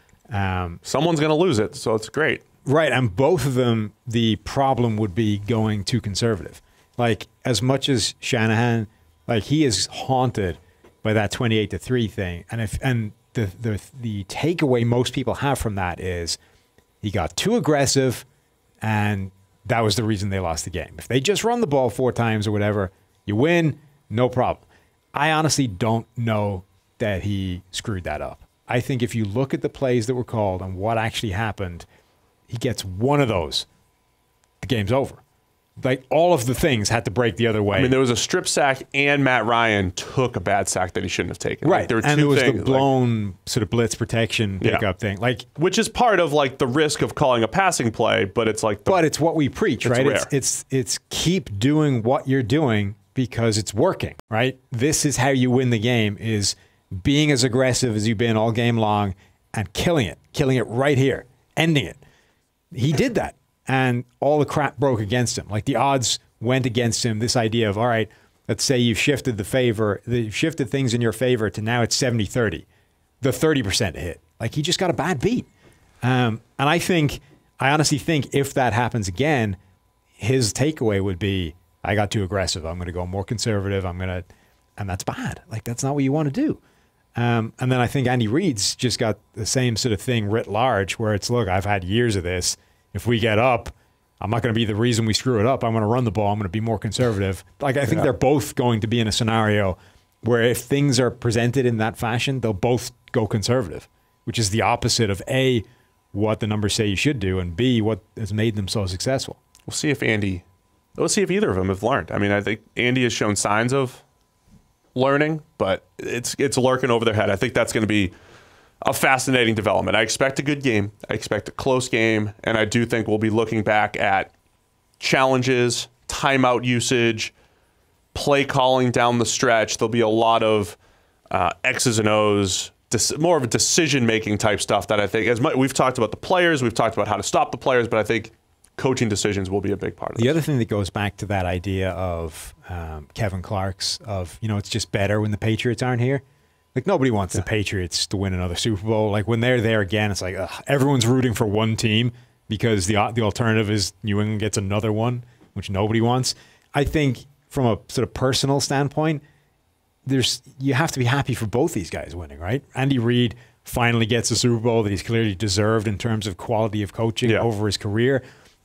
Someone's going to lose it, so it's great. Right, and both of them, the problem would be going too conservative. Like, as much as Shanahan, like, he is haunted by that 28-3 thing, and the takeaway most people have from that is he got too aggressive, and that was the reason they lost the game. If they just run the ball 4 times or whatever, you win, no problem. I honestly don't know that he screwed that up. I think if you look at the plays that were called and what actually happened, he gets one of those, the game's over. like all of the things had to break the other way. I mean, there was a strip sack, and Matt Ryan took a bad sack that he shouldn't have taken. Right. Like, there were and two it was things, the blown sort of blitz protection pickup thing. Like, which is part of like the risk of calling a passing play, but it's like but it's what we preach, right? rare. It's keep doing what you're doing because it's working, right? This is how you win the game, is being as aggressive as you've been all game long and killing it right here, ending it. He did that, and all the crap broke against him. Like the odds went against him. This idea of, all right, let's say you've shifted you've shifted things in your favor to now it's 70-30, the 30% hit. Like he just got a bad beat. And I honestly think if that happens again, his takeaway would be, I got too aggressive. I'm going to go more conservative. And that's bad. Like that's not what you want to do. And then I think Andy Reid's just got the same sort of thing writ large, where it's, look, I've had years of this. If we get up, I'm not going to be the reason we screw it up. I'm going to run the ball. I'm going to be more conservative. Like I think they're both going to be in a scenario where if things are presented in that fashion, they'll both go conservative, which is the opposite of A, what the numbers say you should do, and B, what has made them so successful. We'll see if either of them have learned. I mean, I think Andy has shown signs of learning, but it's lurking over their head. I think that's going to be a fascinating development. I expect a good game. I expect a close game, and I do think we'll be looking back at challenges, timeout usage, play calling down the stretch. There'll be a lot of X's and O's, more of a decision-making type stuff that I think, we've talked about the players, we've talked about how to stop the players, but I think coaching decisions will be a big part of it. The other thing that goes back to that idea of Kevin Clark's of, it's just better when the Patriots aren't here. Like nobody wants the Patriots to win another Super Bowl. Like when they're there again, it's like everyone's rooting for one team because the alternative is New England gets another one, which nobody wants. I think from a sort of personal standpoint, you have to be happy for both these guys winning, right? Andy Reid finally gets a Super Bowl that he's clearly deserved in terms of quality of coaching over his career.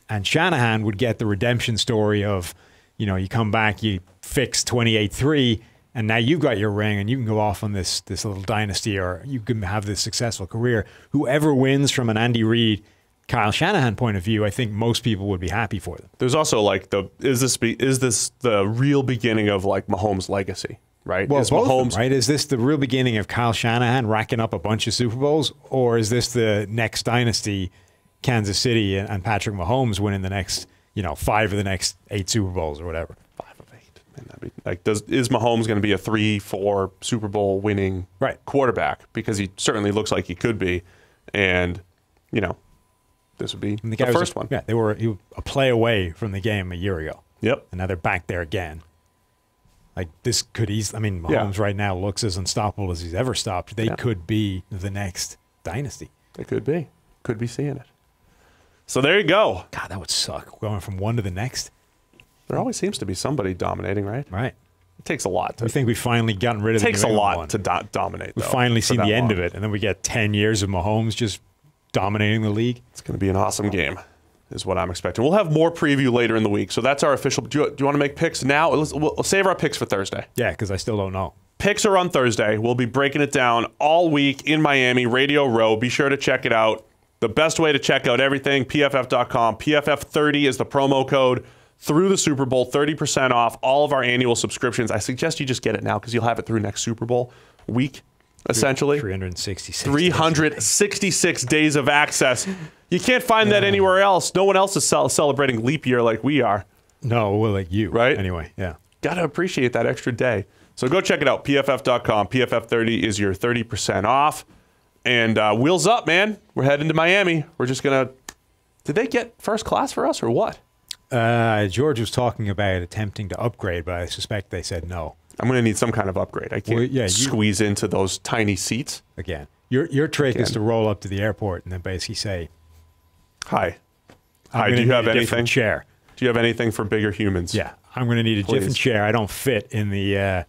And Shanahan would get the redemption story of, you come back, you fix 28-3, and now you've got your ring, and you can go off on this little dynasty, or you can have this successful career. Whoever wins from an Andy Reid, Kyle Shanahan point of view, I think most people would be happy for them. There's also like is this the real beginning of like Mahomes' legacy, right? Well, is both Mahomes, of them, right? Is this the real beginning of Kyle Shanahan racking up a bunch of Super Bowls, or is this the next dynasty, Kansas City and Patrick Mahomes winning the next, 5 of the next 8 Super Bowls or whatever? 5 of 8. Man, that'd be, like, is Mahomes going to be a 3-4 Super Bowl winning quarterback? Because he certainly looks like he could be, and this would be the first one. Yeah, they were a play away from the game a year ago. Yep, and now they're back there again. Like this could easily. I mean, Mahomes right now looks as unstoppable as he's ever stopped. They could be the next dynasty. They could be. Could be seeing it. So there you go. God, that would suck. Going from one to the next. There always seems to be somebody dominating, right? Right. It takes a lot. We think we've finally gotten rid of it. It takes a lot to dominate. We've finally seen the end of it, and then we get 10 years of Mahomes just dominating the league. It's going to be an awesome game, is what I'm expecting. We'll have more preview later in the week. So that's our official. Do you want to make picks now? We'll save our picks for Thursday. Yeah, because I still don't know. Picks are on Thursday. We'll be breaking it down all week in Miami, Radio Row. Be sure to check it out. The best way to check out everything, PFF.com. PFF30 is the promo code through the Super Bowl, 30% off all of our annual subscriptions. I suggest you just get it now because you'll have it through next Super Bowl week, essentially. 366 days of access. You can't find that anywhere else. No one else is celebrating leap year like we are. No, well, like you. Right? Anyway, yeah. Got to appreciate that extra day. So go check it out, PFF.com. PFF30 is your 30% off. And wheels up, man. We're heading to Miami. We're just going to... Did they get first class for us or what? George was talking about attempting to upgrade, but I suspect they said no. I'm going to need some kind of upgrade. I can't squeeze into those tiny seats. Again, your trick is to roll up to the airport and then basically say, Hi, do you have anything? Chair. Do you have anything for bigger humans? Yeah, I'm going to need a different chair. I don't fit in the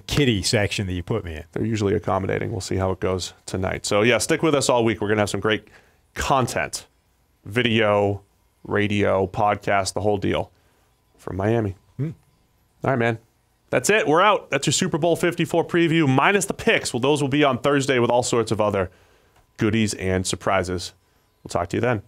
kiddie section that you put me in. They're usually accommodating. We'll see how it goes tonight. So, yeah, stick with us all week. We're going to have some great content, video, radio, podcast, the whole deal from Miami. All right, man. That's it. We're out. That's your Super Bowl 54 preview, minus the picks. Well, those will be on Thursday with all sorts of other goodies and surprises. We'll talk to you then.